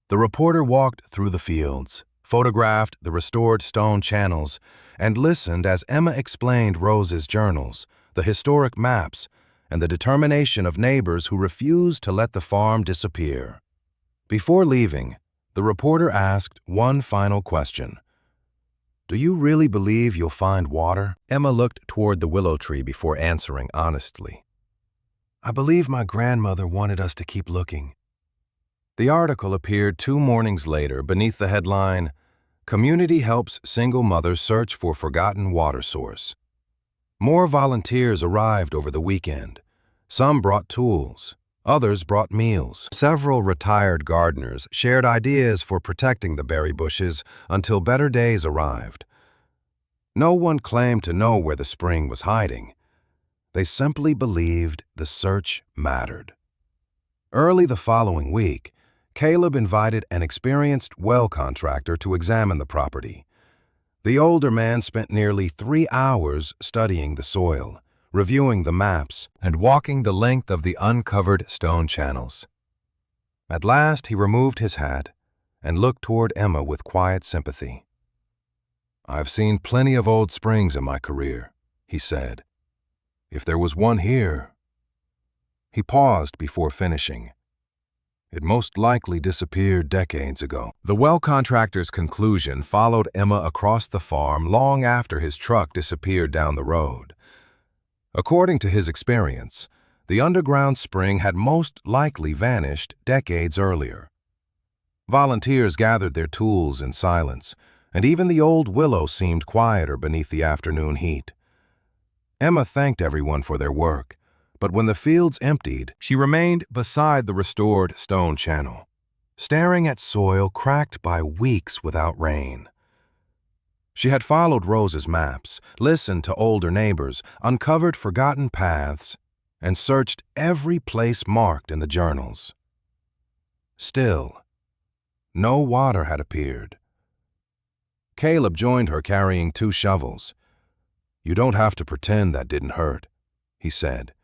The reporter walked through the fields, photographed the restored stone channels, and listened as Emma explained Rose's journals, the historic maps, and the determination of neighbors who refused to let the farm disappear. Before leaving, the reporter asked one final question. Do you really believe you'll find water? Emma looked toward the willow tree before answering honestly. I believe my grandmother wanted us to keep looking. The article appeared 2 mornings later beneath the headline, Community Helps Single Mothers Search for Forgotten Water Source. More volunteers arrived over the weekend. Some brought tools, others brought meals. Several retired gardeners shared ideas for protecting the berry bushes until better days arrived. No one claimed to know where the spring was hiding. They simply believed the search mattered. Early the following week, Caleb invited an experienced well contractor to examine the property. The older man spent nearly 3 hours studying the soil, reviewing the maps, and walking the length of the uncovered stone channels. At last, he removed his hat and looked toward Emma with quiet sympathy. "I've seen plenty of old springs in my career," he said. "If there was one here—" He paused before finishing. "It most likely disappeared decades ago." The well contractor's conclusion followed Emma across the farm long after his truck disappeared down the road. According to his experience, the underground spring had most likely vanished decades earlier. Volunteers gathered their tools in silence, and even the old willow seemed quieter beneath the afternoon heat. Emma thanked everyone for their work, but when the fields emptied, she remained beside the restored stone channel, staring at soil cracked by weeks without rain. She had followed Rose's maps, listened to older neighbors, uncovered forgotten paths, and searched every place marked in the journals. Still, no water had appeared. Caleb joined her carrying 2 shovels. "You don't have to pretend that didn't hurt," he said.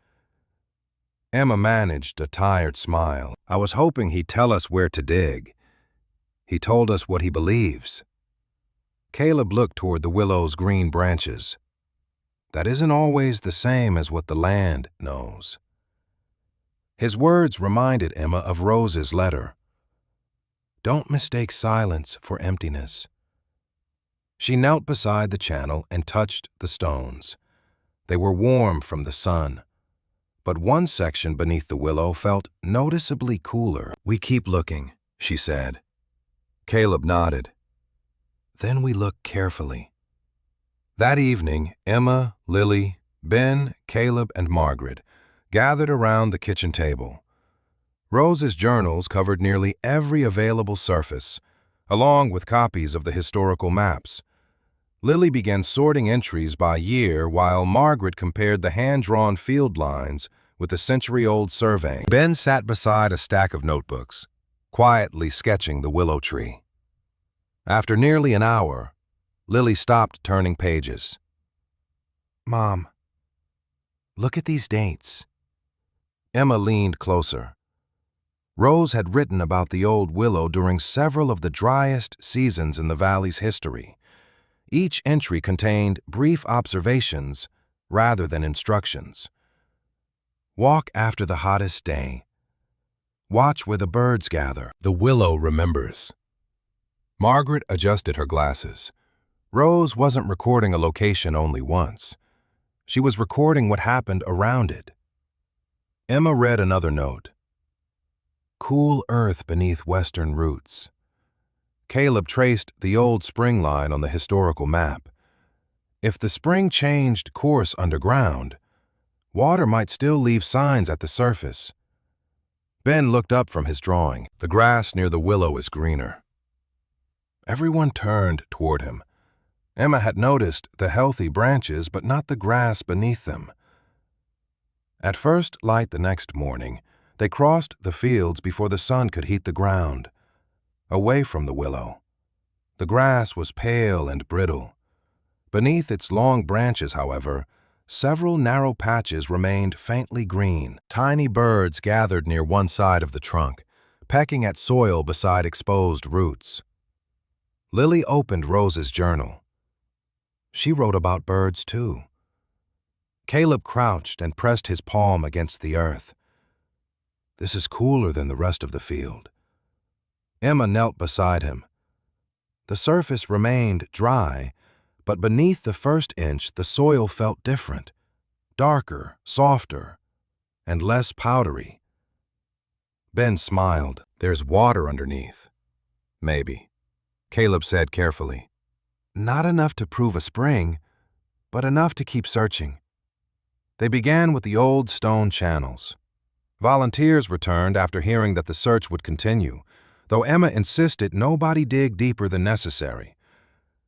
Emma managed a tired smile. "I was hoping he'd tell us where to dig. He told us what he believes." Caleb looked toward the willow's green branches. "That isn't always the same as what the land knows." His words reminded Emma of Rose's letter. "Don't mistake silence for emptiness." She knelt beside the channel and touched the stones. They were warm from the sun, but one section beneath the willow felt noticeably cooler. "We keep looking," she said. Caleb nodded. "Then we looked carefully." That evening, Emma, Lily, Ben, Caleb, and Margaret gathered around the kitchen table. Rose's journals covered nearly every available surface, along with copies of the historical maps. Lily began sorting entries by year while Margaret compared the hand-drawn field lines with the century-old surveying. Ben sat beside a stack of notebooks, quietly sketching the willow tree. After nearly an hour, Lily stopped turning pages. "Mom, look at these dates." Emma leaned closer. Rose had written about the old willow during several of the driest seasons in the valley's history. Each entry contained brief observations rather than instructions. "Walk after the hottest day. Watch where the birds gather. The willow remembers." Margaret adjusted her glasses. Rose wasn't recording a location only once. She was recording what happened around it. Emma read another note. "Cool earth beneath western roots." Caleb traced the old spring line on the historical map. If the spring changed course underground, water might still leave signs at the surface. Ben looked up from his drawing. "The grass near the willow is greener." Everyone turned toward him. Emma had noticed the healthy branches, but not the grass beneath them. At first light the next morning, they crossed the fields before the sun could heat the ground. Away from the willow, the grass was pale and brittle. Beneath its long branches, however, several narrow patches remained faintly green. Tiny birds gathered near one side of the trunk, pecking at soil beside exposed roots. Lily opened Rose's journal. She wrote about birds too. Caleb crouched and pressed his palm against the earth. "This is cooler than the rest of the field." Emma knelt beside him. The surface remained dry, but beneath the first inch the soil felt different, darker, softer, and less powdery. Ben smiled. "There's water underneath." "Maybe," Caleb said carefully. "Not enough to prove a spring, but enough to keep searching." They began with the old stone channels. Volunteers returned after hearing that the search would continue, though Emma insisted nobody dig deeper than necessary.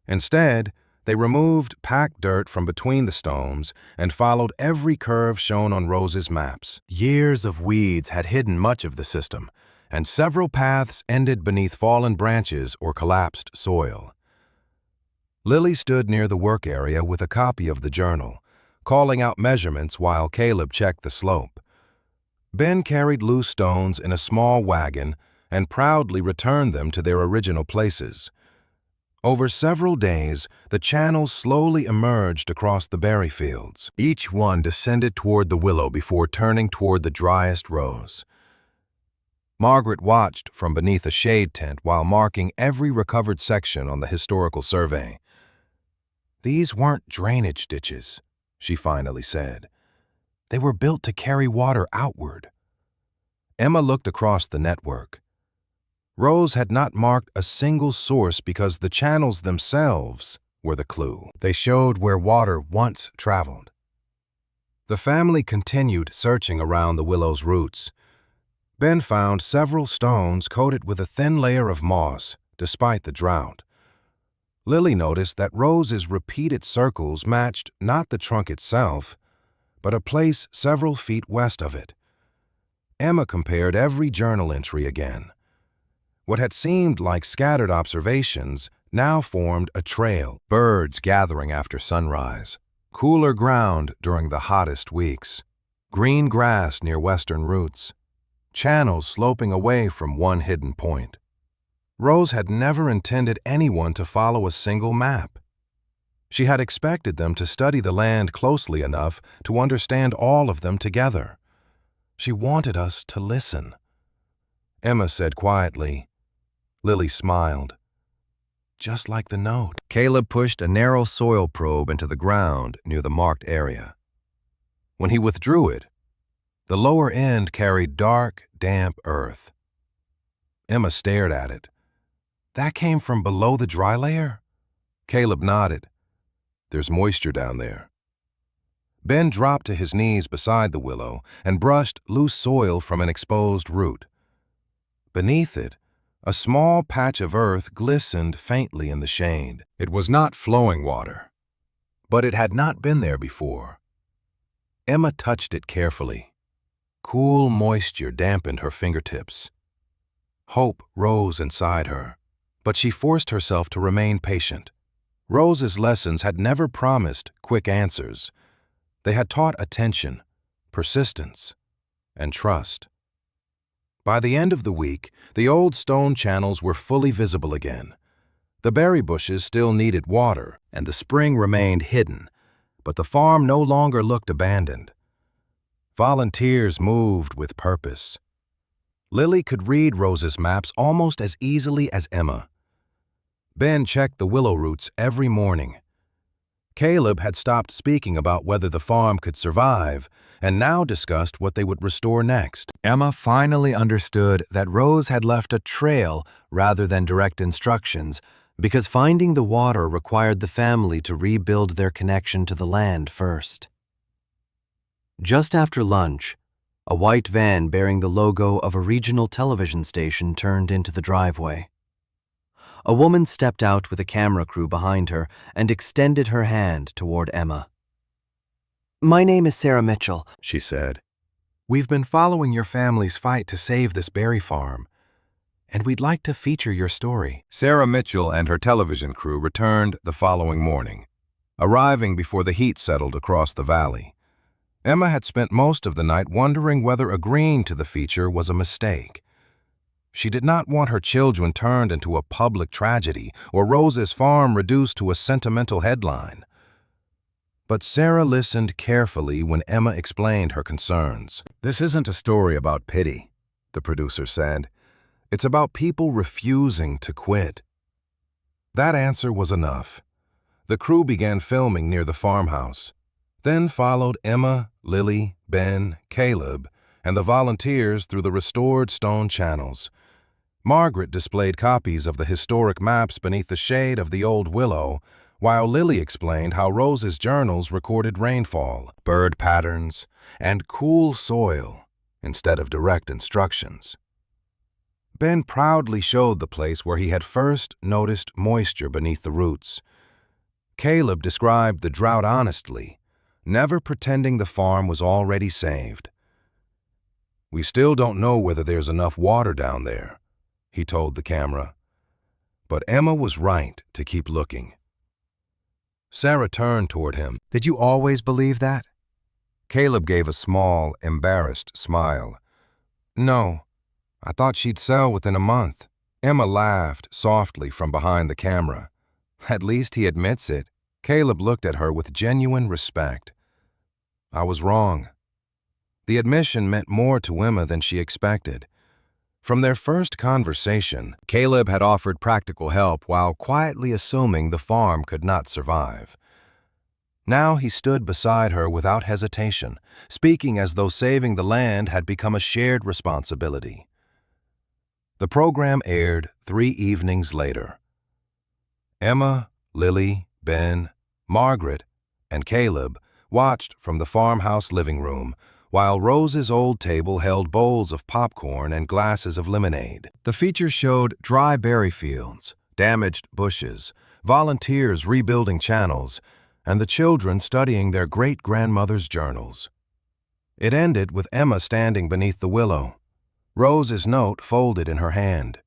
Instead, they removed packed dirt from between the stones and followed every curve shown on Rose's maps. Years of weeds had hidden much of the system, and several paths ended beneath fallen branches or collapsed soil. Lily stood near the work area with a copy of the journal, calling out measurements while Caleb checked the slope. Ben carried loose stones in a small wagon and proudly returned them to their original places. Over several days, the channels slowly emerged across the berry fields. Each one descended toward the willow before turning toward the driest rows. Margaret watched from beneath a shade tent while marking every recovered section on the historical survey. "These weren't drainage ditches," she finally said. "They were built to carry water outward." Emma looked across the network. Rose had not marked a single source because the channels themselves were the clue. They showed where water once traveled. The family continued searching around the willow's roots. Ben found several stones coated with a thin layer of moss, despite the drought. Lily noticed that Rose's repeated circles matched not the trunk itself, but a place several feet west of it. Emma compared every journal entry again. What had seemed like scattered observations now formed a trail: birds gathering after sunrise, cooler ground during the hottest weeks, green grass near western routes, channels sloping away from one hidden point. Rose had never intended anyone to follow a single map. She had expected them to study the land closely enough to understand all of them together. She wanted us to listen. Emma said quietly. Lily smiled. "Just like the note." Caleb pushed a narrow soil probe into the ground near the marked area. When he withdrew it, the lower end carried dark, damp earth. Emma stared at it. "That came from below the dry layer?" Caleb nodded. "There's moisture down there." Ben dropped to his knees beside the willow and brushed loose soil from an exposed root. Beneath it, a small patch of earth glistened faintly in the shade. It was not flowing water, but it had not been there before. Emma touched it carefully. Cool moisture dampened her fingertips. Hope rose inside her, but she forced herself to remain patient. Rose's lessons had never promised quick answers. They had taught attention, persistence, and trust. By the end of the week, the old stone channels were fully visible again. The berry bushes still needed water, and the spring remained hidden, but the farm no longer looked abandoned. Volunteers moved with purpose. Lily could read Rose's maps almost as easily as Emma. Ben checked the willow roots every morning. Caleb had stopped speaking about whether the farm could survive and now discussed what they would restore next. Emma finally understood that Rose had left a trail rather than direct instructions because finding the water required the family to rebuild their connection to the land first. Just after lunch, a white van bearing the logo of a regional television station turned into the driveway. A woman stepped out with a camera crew behind her and extended her hand toward Emma. "My name is Sarah Mitchell," she said. "We've been following your family's fight to save this berry farm, and we'd like to feature your story." Sarah Mitchell and her television crew returned the following morning, arriving before the heat settled across the valley. Emma had spent most of the night wondering whether agreeing to the feature was a mistake. She did not want her children turned into a public tragedy or Rose's farm reduced to a sentimental headline. But Sarah listened carefully when Emma explained her concerns. "This isn't a story about pity," the producer said. "It's about people refusing to quit." That answer was enough. The crew began filming near the farmhouse. Then followed Emma, Lily, Ben, Caleb, and the volunteers through the restored stone channels. Margaret displayed copies of the historic maps beneath the shade of the old willow, while Lily explained how Rose's journals recorded rainfall, bird patterns, and cool soil instead of direct instructions. Ben proudly showed the place where he had first noticed moisture beneath the roots. Caleb described the drought honestly, never pretending the farm was already saved. "We still don't know whether there's enough water down there," he told the camera. But Emma was right to keep looking. Sarah turned toward him. "Did you always believe that?" Caleb gave a small, embarrassed smile. "No, I thought she'd sell within a month." Emma laughed softly from behind the camera. "At least he admits it." Caleb looked at her with genuine respect. "I was wrong." The admission meant more to Emma than she expected. From their first conversation, Caleb had offered practical help while quietly assuming the farm could not survive. Now he stood beside her without hesitation, speaking as though saving the land had become a shared responsibility. The program aired 3 evenings later. Emma, Lily, Ben, Margaret, and Caleb watched from the farmhouse living room, while Rose's old table held bowls of popcorn and glasses of lemonade. The feature showed dry berry fields, damaged bushes, volunteers rebuilding channels, and the children studying their great-grandmother's journals. It ended with Emma standing beneath the willow, Rose's note folded in her hand.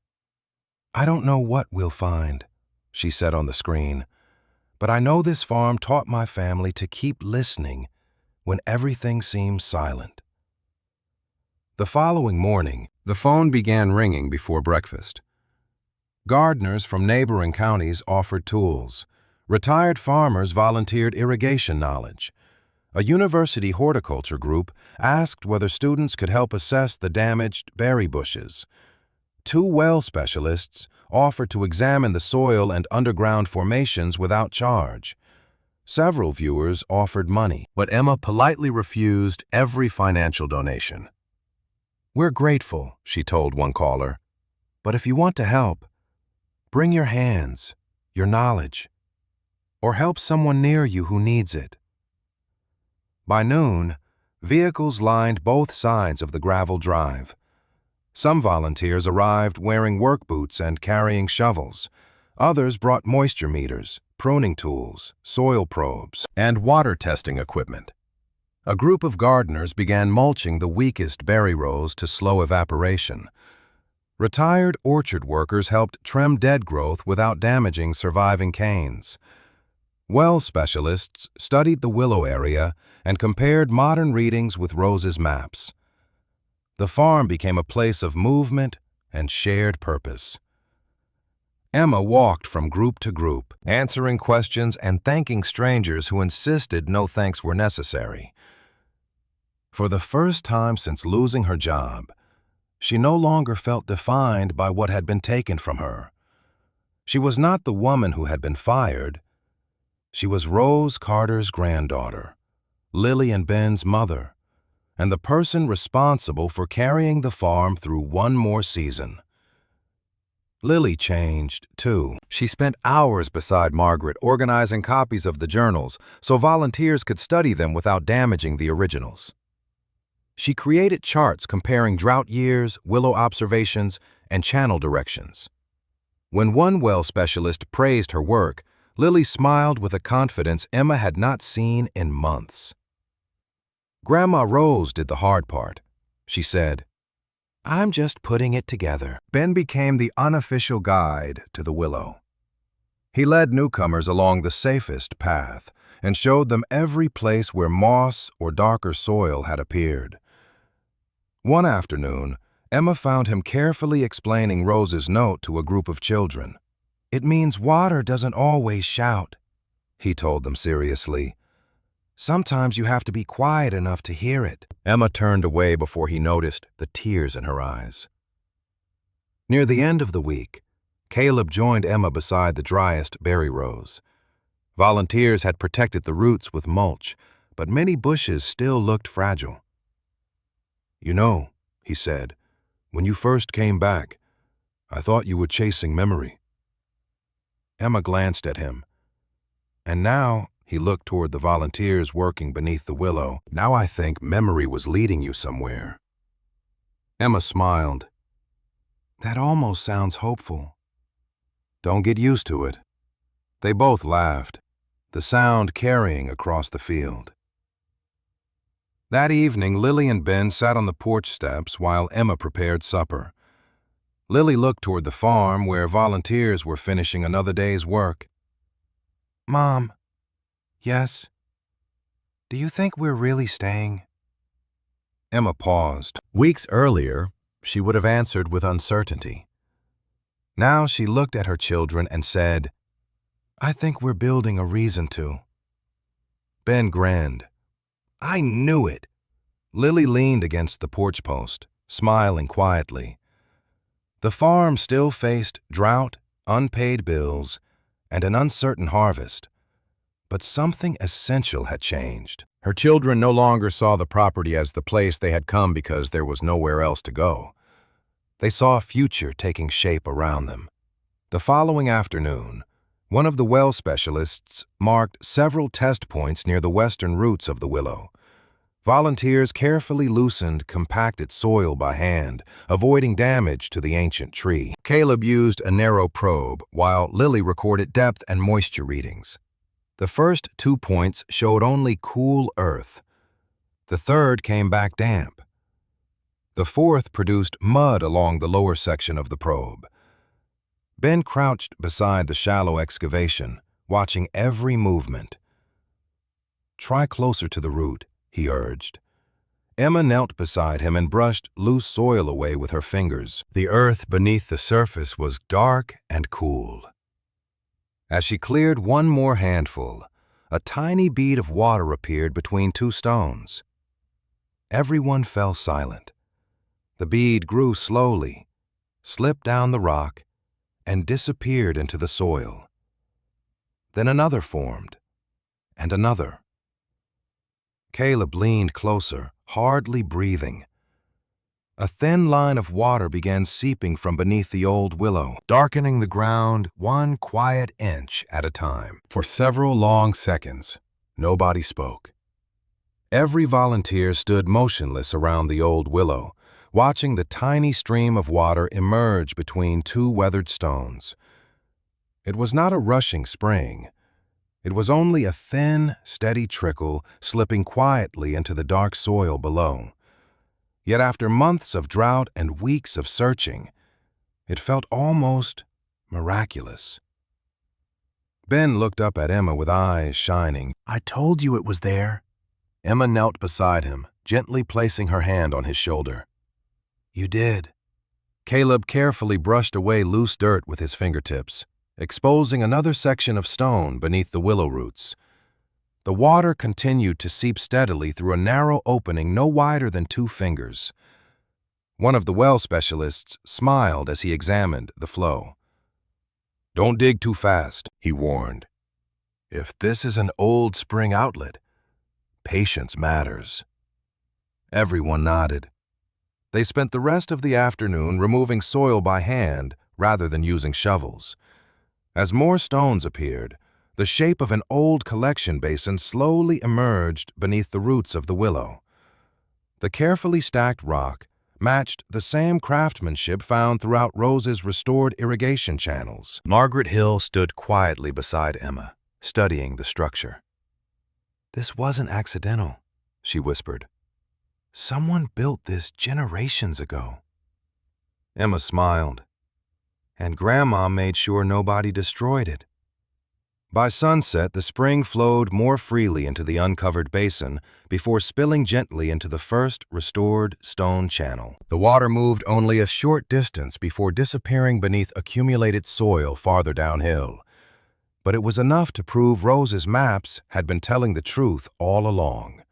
"I don't know what we'll find," she said on the screen, "but I know this farm taught my family to keep listening when everything seems silent." The following morning, the phone began ringing before breakfast. Gardeners from neighboring counties offered tools. Retired farmers volunteered irrigation knowledge. A university horticulture group asked whether students could help assess the damaged berry bushes. 2 well specialists offered to examine the soil and underground formations without charge. Several viewers offered money, but Emma politely refused every financial donation. "We're grateful," she told one caller, "but if you want to help, bring your hands, your knowledge, or help someone near you who needs it." By noon, vehicles lined both sides of the gravel drive. Some volunteers arrived wearing work boots and carrying shovels. Others brought moisture meters, pruning tools, soil probes, and water testing equipment. A group of gardeners began mulching the weakest berry rows to slow evaporation. Retired orchard workers helped trim dead growth without damaging surviving canes. Well specialists studied the willow area and compared modern readings with Rose's maps. The farm became a place of movement and shared purpose. Emma walked from group to group, answering questions and thanking strangers who insisted no thanks were necessary. For the first time since losing her job, she no longer felt defined by what had been taken from her. She was not the woman who had been fired. She was Rose Carter's granddaughter, Lily and Ben's mother, and the person responsible for carrying the farm through one more season. Lily changed, too. She spent hours beside Margaret organizing copies of the journals so volunteers could study them without damaging the originals. She created charts comparing drought years, willow observations, and channel directions. When one well specialist praised her work, Lily smiled with a confidence Emma had not seen in months. "Grandma Rose did the hard part," she said. "I'm just putting it together." Ben became the unofficial guide to the willow. He led newcomers along the safest path and showed them every place where moss or darker soil had appeared. One afternoon, Emma found him carefully explaining Rose's note to a group of children. "It means water doesn't always shout," he told them seriously. "Sometimes you have to be quiet enough to hear it." Emma turned away before he noticed the tears in her eyes. Near the end of the week, Caleb joined Emma beside the driest berry rows. Volunteers had protected the roots with mulch, but many bushes still looked fragile. "You know," he said, "when you first came back, I thought you were chasing memory." Emma glanced at him, and now he looked toward the volunteers working beneath the willow. "Now I think memory was leading you somewhere." Emma smiled. "That almost sounds hopeful." "Don't get used to it." They both laughed, the sound carrying across the field. That evening, Lily and Ben sat on the porch steps while Emma prepared supper. Lily looked toward the farm where volunteers were finishing another day's work. "Mom." "Yes?" "Do you think we're really staying?" Emma paused. Weeks earlier, she would have answered with uncertainty. Now she looked at her children and said, "I think we're building a reason to." Ben grinned. "I knew it." Lily leaned against the porch post, smiling quietly. The farm still faced drought, unpaid bills, and an uncertain harvest. But something essential had changed. Her children no longer saw the property as the place they had come because there was nowhere else to go. They saw a future taking shape around them. The following afternoon, one of the well specialists marked several test points near the western roots of the willow. Volunteers carefully loosened compacted soil by hand, avoiding damage to the ancient tree. Caleb used a narrow probe, while Lily recorded depth and moisture readings. The first 2 points showed only cool earth. The third came back damp. The fourth produced mud along the lower section of the probe. Ben crouched beside the shallow excavation, watching every movement. "Try closer to the root," he urged. Emma knelt beside him and brushed loose soil away with her fingers. The earth beneath the surface was dark and cool. As she cleared one more handful, a tiny bead of water appeared between 2 stones. Everyone fell silent. The bead grew slowly, slipped down the rock, and disappeared into the soil. Then another formed, and another. Caleb leaned closer, hardly breathing. A thin line of water began seeping from beneath the old willow, darkening the ground 1 quiet inch at a time. For several long seconds, nobody spoke. Every volunteer stood motionless around the old willow, watching the tiny stream of water emerge between 2 weathered stones. It was not a rushing spring. It was only a thin, steady trickle slipping quietly into the dark soil below. Yet after months of drought and weeks of searching, it felt almost miraculous. Ben looked up at Emma with eyes shining. "I told you it was there." Emma knelt beside him, gently placing her hand on his shoulder. "You did." Caleb carefully brushed away loose dirt with his fingertips, exposing another section of stone beneath the willow roots. The water continued to seep steadily through a narrow opening no wider than 2 fingers. One of the well specialists smiled as he examined the flow. "Don't dig too fast," he warned. "If this is an old spring outlet, patience matters." Everyone nodded. They spent the rest of the afternoon removing soil by hand rather than using shovels. As more stones appeared, the shape of an old collection basin slowly emerged beneath the roots of the willow. The carefully stacked rock matched the same craftsmanship found throughout Rose's restored irrigation channels. Margaret Hill stood quietly beside Emma, studying the structure. "This wasn't accidental," she whispered. "Someone built this generations ago." Emma smiled. "And Grandma made sure nobody destroyed it." By sunset, the spring flowed more freely into the uncovered basin before spilling gently into the first restored stone channel. The water moved only a short distance before disappearing beneath accumulated soil farther downhill. But it was enough to prove Rose's maps had been telling the truth all along.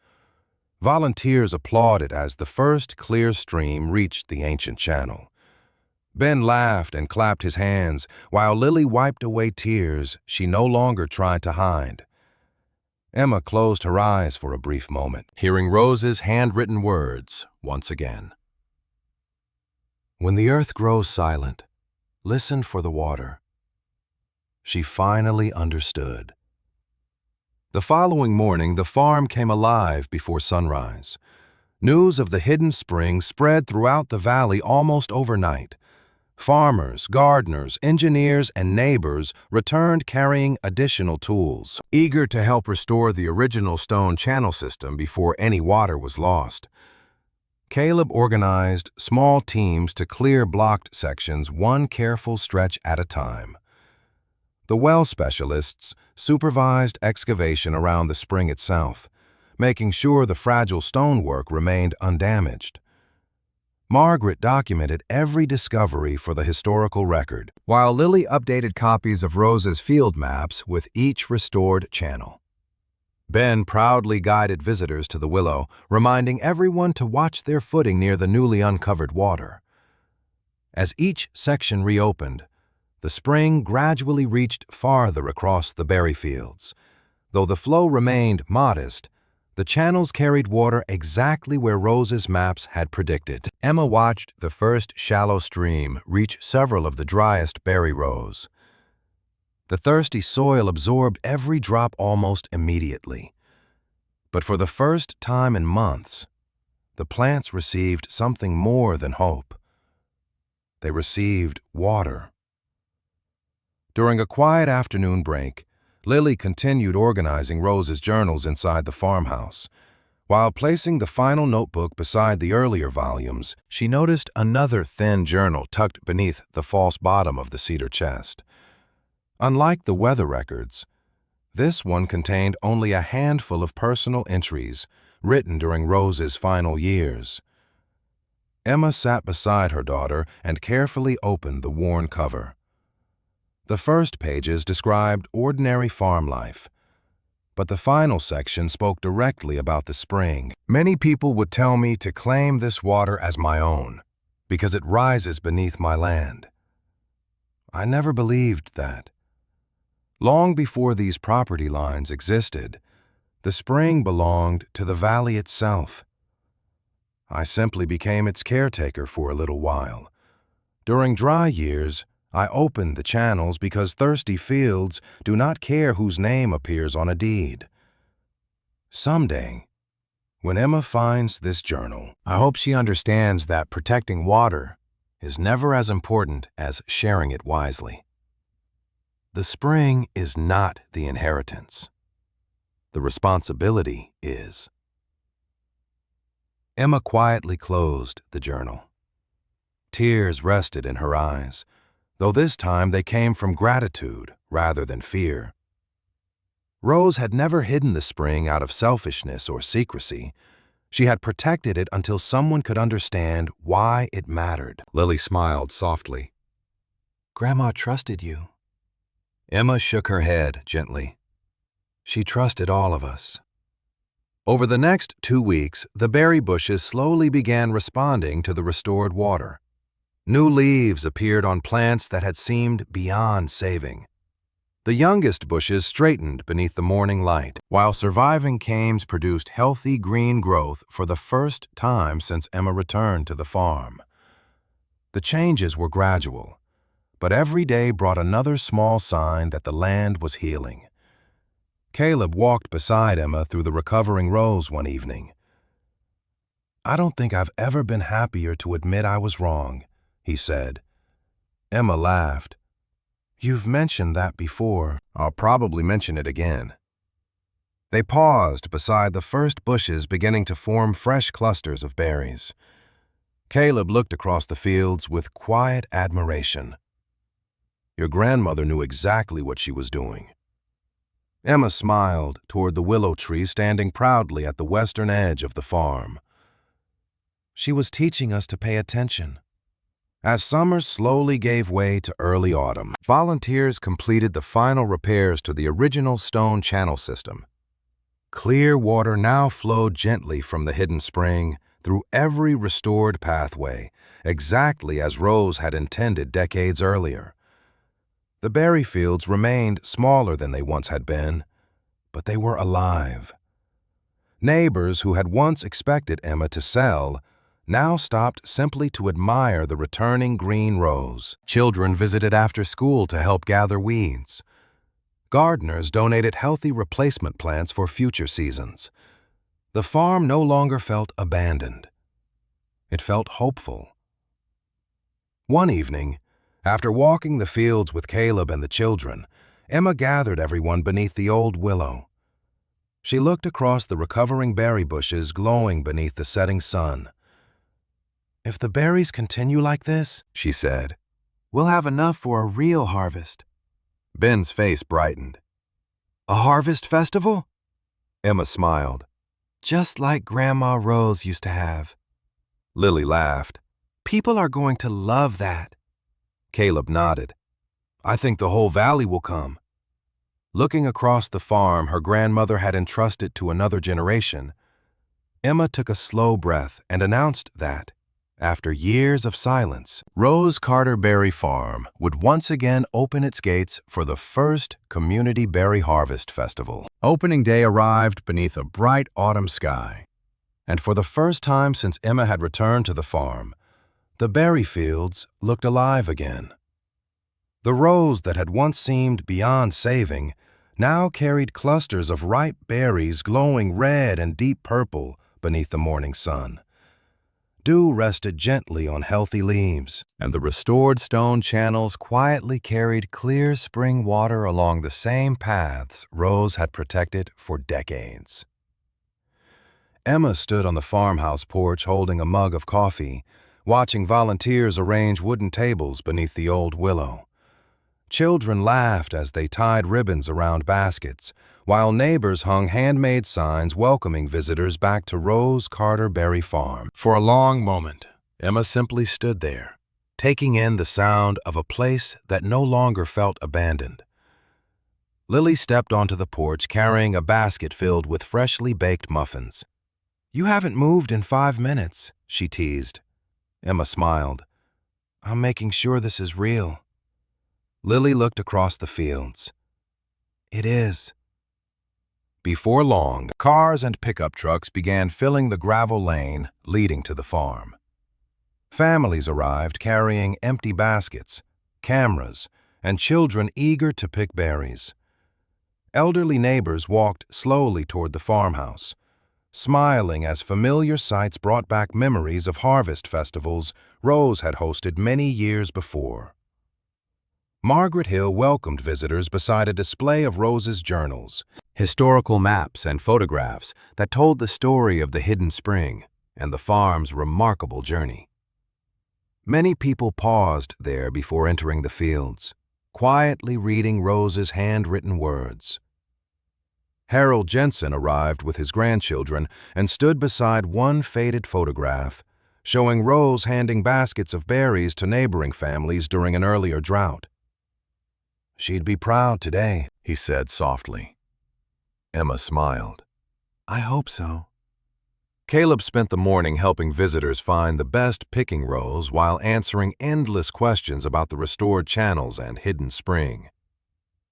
Volunteers applauded as the first clear stream reached the ancient channel. Ben laughed and clapped his hands, while Lily wiped away tears she no longer tried to hide. Emma closed her eyes for a brief moment, hearing Rose's handwritten words once again. When the earth grows silent, listen for the water. She finally understood. The following morning, the farm came alive before sunrise. News of the hidden spring spread throughout the valley almost overnight. Farmers, gardeners, engineers, and neighbors returned carrying additional tools, eager to help restore the original stone channel system before any water was lost. Caleb organized small teams to clear blocked sections one careful stretch at a time. The well specialists supervised excavation around the spring itself, making sure the fragile stonework remained undamaged. Margaret documented every discovery for the historical record, while Lily updated copies of Rose's field maps with each restored channel. Ben proudly guided visitors to the willow, reminding everyone to watch their footing near the newly uncovered water. As each section reopened, the spring gradually reached farther across the berry fields. Though the flow remained modest, the channels carried water exactly where Rose's maps had predicted. Emma watched the first shallow stream reach several of the driest berry rows. The thirsty soil absorbed every drop almost immediately. But for the first time in months, the plants received something more than hope. They received water. During a quiet afternoon break, Lily continued organizing Rose's journals inside the farmhouse. While placing the final notebook beside the earlier volumes, she noticed another thin journal tucked beneath the false bottom of the cedar chest. Unlike the weather records, this one contained only a handful of personal entries written during Rose's final years. Emma sat beside her daughter and carefully opened the worn cover. The first pages described ordinary farm life, but the final section spoke directly about the spring. Many people would tell me to claim this water as my own, because it rises beneath my land. I never believed that. Long before these property lines existed, the spring belonged to the valley itself. I simply became its caretaker for a little while. During dry years, I opened the channels because thirsty fields do not care whose name appears on a deed. Someday, when Emma finds this journal, I hope she understands that protecting water is never as important as sharing it wisely. The spring is not the inheritance. The responsibility is. Emma quietly closed the journal. Tears rested in her eyes, though this time they came from gratitude rather than fear. Rose had never hidden the spring out of selfishness or secrecy. She had protected it until someone could understand why it mattered. Lily smiled softly. Grandma trusted you. Emma shook her head gently. She trusted all of us. Over the next 2 weeks, the berry bushes slowly began responding to the restored water. New leaves appeared on plants that had seemed beyond saving. The youngest bushes straightened beneath the morning light, while surviving canes produced healthy green growth for the first time since Emma returned to the farm. The changes were gradual, but every day brought another small sign that the land was healing. Caleb walked beside Emma through the recovering rows one evening. I don't think I've ever been happier to admit I was wrong, he said. Emma laughed. You've mentioned that before. I'll probably mention it again. They paused beside the first bushes beginning to form fresh clusters of berries. Caleb looked across the fields with quiet admiration. Your grandmother knew exactly what she was doing. Emma smiled toward the willow tree standing proudly at the western edge of the farm. She was teaching us to pay attention. As summer slowly gave way to early autumn, volunteers completed the final repairs to the original stone channel system. Clear water now flowed gently from the hidden spring through every restored pathway, exactly as Rose had intended decades earlier. The berry fields remained smaller than they once had been, but they were alive. Neighbors who had once expected Emma to sell now stopped simply to admire the returning green rose. Children visited after school to help gather weeds. Gardeners donated healthy replacement plants for future seasons. The farm no longer felt abandoned. It felt hopeful. One evening, after walking the fields with Caleb and the children, Emma gathered everyone beneath the old willow. She looked across the recovering berry bushes glowing beneath the setting sun. "If the berries continue like this," she said, "we'll have enough for a real harvest." Ben's face brightened. "A harvest festival?" Emma smiled. "Just like Grandma Rose used to have." Lily laughed. "People are going to love that." Caleb nodded. "I think the whole valley will come." Looking across the farm her grandmother had entrusted to another generation, Emma took a slow breath and announced that, after years of silence, Rose Carter Berry Farm would once again open its gates for the first Community Berry Harvest Festival. Opening day arrived beneath a bright autumn sky, and for the first time since Emma had returned to the farm, the berry fields looked alive again. The rows that had once seemed beyond saving now carried clusters of ripe berries glowing red and deep purple beneath the morning sun. Dew rested gently on healthy leaves, and the restored stone channels quietly carried clear spring water along the same paths Rose had protected for decades. Emma stood on the farmhouse porch holding a mug of coffee, watching volunteers arrange wooden tables beneath the old willow. Children laughed as they tied ribbons around baskets, while neighbors hung handmade signs welcoming visitors back to Rose Carter Berry Farm. For a long moment, Emma simply stood there, taking in the sound of a place that no longer felt abandoned. Lily stepped onto the porch carrying a basket filled with freshly baked muffins. "You haven't moved in 5 minutes," she teased. Emma smiled. "I'm making sure this is real." Lily looked across the fields. "It is." Before long, cars and pickup trucks began filling the gravel lane leading to the farm. Families arrived carrying empty baskets, cameras, and children eager to pick berries. Elderly neighbors walked slowly toward the farmhouse, smiling as familiar sights brought back memories of harvest festivals Rose had hosted many years before. Margaret Hill welcomed visitors beside a display of Rose's journals, historical maps and photographs that told the story of the hidden spring and the farm's remarkable journey. Many people paused there before entering the fields, quietly reading Rose's handwritten words. Harold Jensen arrived with his grandchildren and stood beside one faded photograph, showing Rose handing baskets of berries to neighboring families during an earlier drought. "She'd be proud today," he said softly. Emma smiled. "I hope so." Caleb spent the morning helping visitors find the best picking rows while answering endless questions about the restored channels and hidden spring.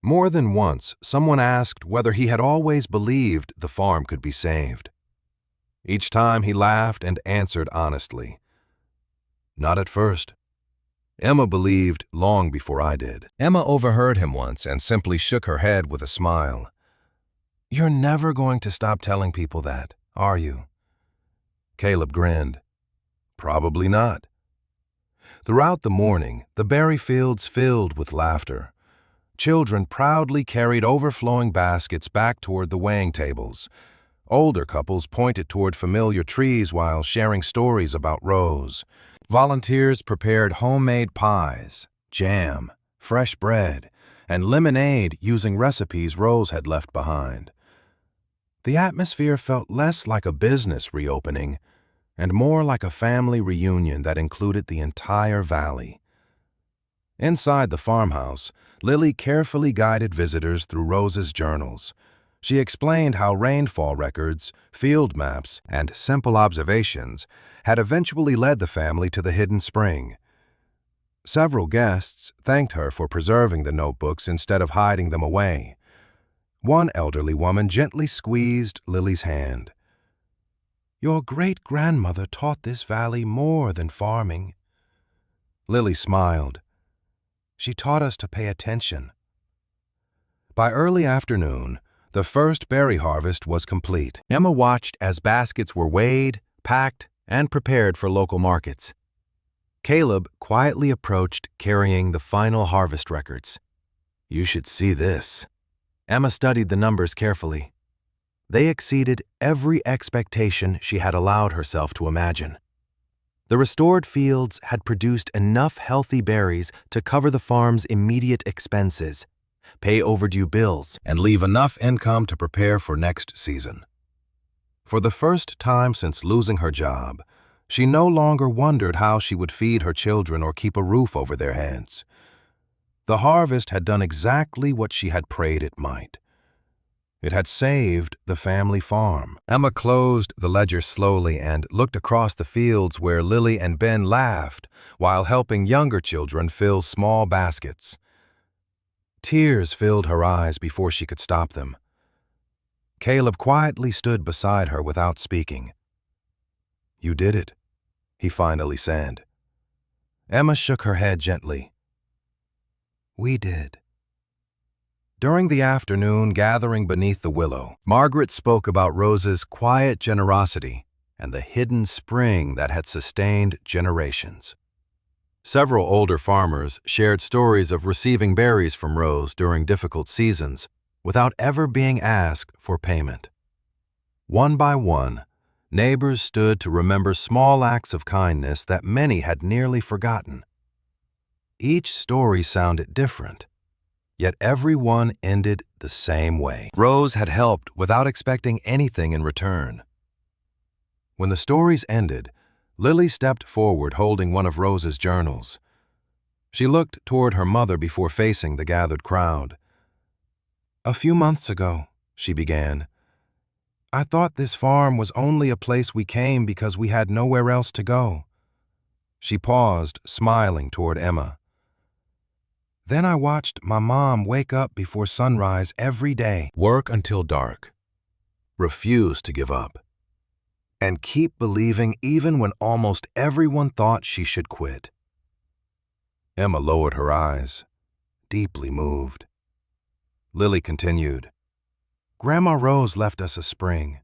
More than once, someone asked whether he had always believed the farm could be saved. Each time he laughed and answered honestly, "Not at first. Emma believed long before I did." Emma overheard him once and simply shook her head with a smile. "You're never going to stop telling people that, are you?" Caleb grinned. "Probably not." Throughout the morning, the berry fields filled with laughter. Children proudly carried overflowing baskets back toward the weighing tables. Older couples pointed toward familiar trees while sharing stories about Rose. Volunteers prepared homemade pies, jam, fresh bread, and lemonade using recipes Rose had left behind. The atmosphere felt less like a business reopening and more like a family reunion that included the entire valley. Inside the farmhouse, Lily carefully guided visitors through Rose's journals. She explained how rainfall records, field maps, and simple observations had eventually led the family to the hidden spring. Several guests thanked her for preserving the notebooks instead of hiding them away. One elderly woman gently squeezed Lily's hand. "Your great-grandmother taught this valley more than farming." Lily smiled. "She taught us to pay attention." By early afternoon, the first berry harvest was complete. Emma watched as baskets were weighed, packed, and prepared for local markets. Caleb quietly approached, carrying the final harvest records. "You should see this." Emma studied the numbers carefully. They exceeded every expectation she had allowed herself to imagine. The restored fields had produced enough healthy berries to cover the farm's immediate expenses, pay overdue bills, and leave enough income to prepare for next season. For the first time since losing her job, she no longer wondered how she would feed her children or keep a roof over their heads. The harvest had done exactly what she had prayed it might. It had saved the family farm. Emma closed the ledger slowly and looked across the fields where Lily and Ben laughed while helping younger children fill small baskets. Tears filled her eyes before she could stop them. Caleb quietly stood beside her without speaking. "You did it," he finally said. Emma shook her head gently. "We did." During the afternoon gathering beneath the willow, Margaret spoke about Rose's quiet generosity and the hidden spring that had sustained generations. Several older farmers shared stories of receiving berries from Rose during difficult seasons without ever being asked for payment. One by one, neighbors stood to remember small acts of kindness that many had nearly forgotten. Each story sounded different, yet every one ended the same way. Rose had helped without expecting anything in return. When the stories ended, Lily stepped forward holding one of Rose's journals. She looked toward her mother before facing the gathered crowd. "A few months ago," she began, "I thought this farm was only a place we came because we had nowhere else to go." She paused, smiling toward Emma. "Then I watched my mom wake up before sunrise every day, work until dark, refuse to give up, and keep believing even when almost everyone thought she should quit." Emma lowered her eyes, deeply moved. Lily continued, "Grandma Rose left us a spring,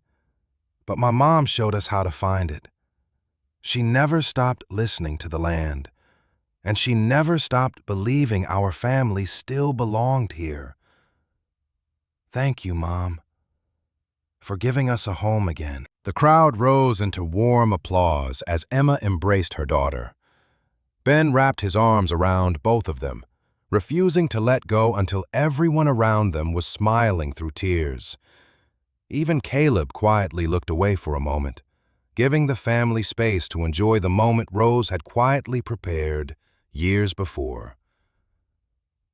but my mom showed us how to find it. She never stopped listening to the land, and she never stopped believing our family still belonged here. Thank you, Mom, for giving us a home again." The crowd rose into warm applause as Emma embraced her daughter. Ben wrapped his arms around both of them, refusing to let go until everyone around them was smiling through tears. Even Caleb quietly looked away for a moment, giving the family space to enjoy the moment Rose had quietly prepared years before.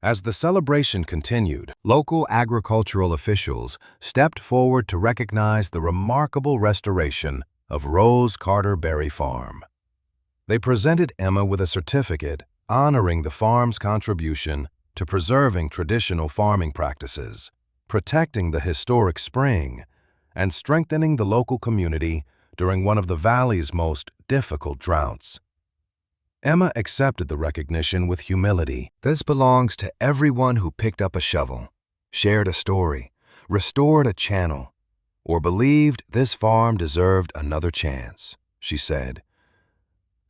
As the celebration continued, local agricultural officials stepped forward to recognize the remarkable restoration of Rose Carter Berry Farm. They presented Emma with a certificate honoring the farm's contribution to preserving traditional farming practices, protecting the historic spring, and strengthening the local community during one of the valley's most difficult droughts. Emma accepted the recognition with humility. This belongs to everyone who picked up a shovel, shared a story, restored a channel, or believed this farm deserved another chance, she said.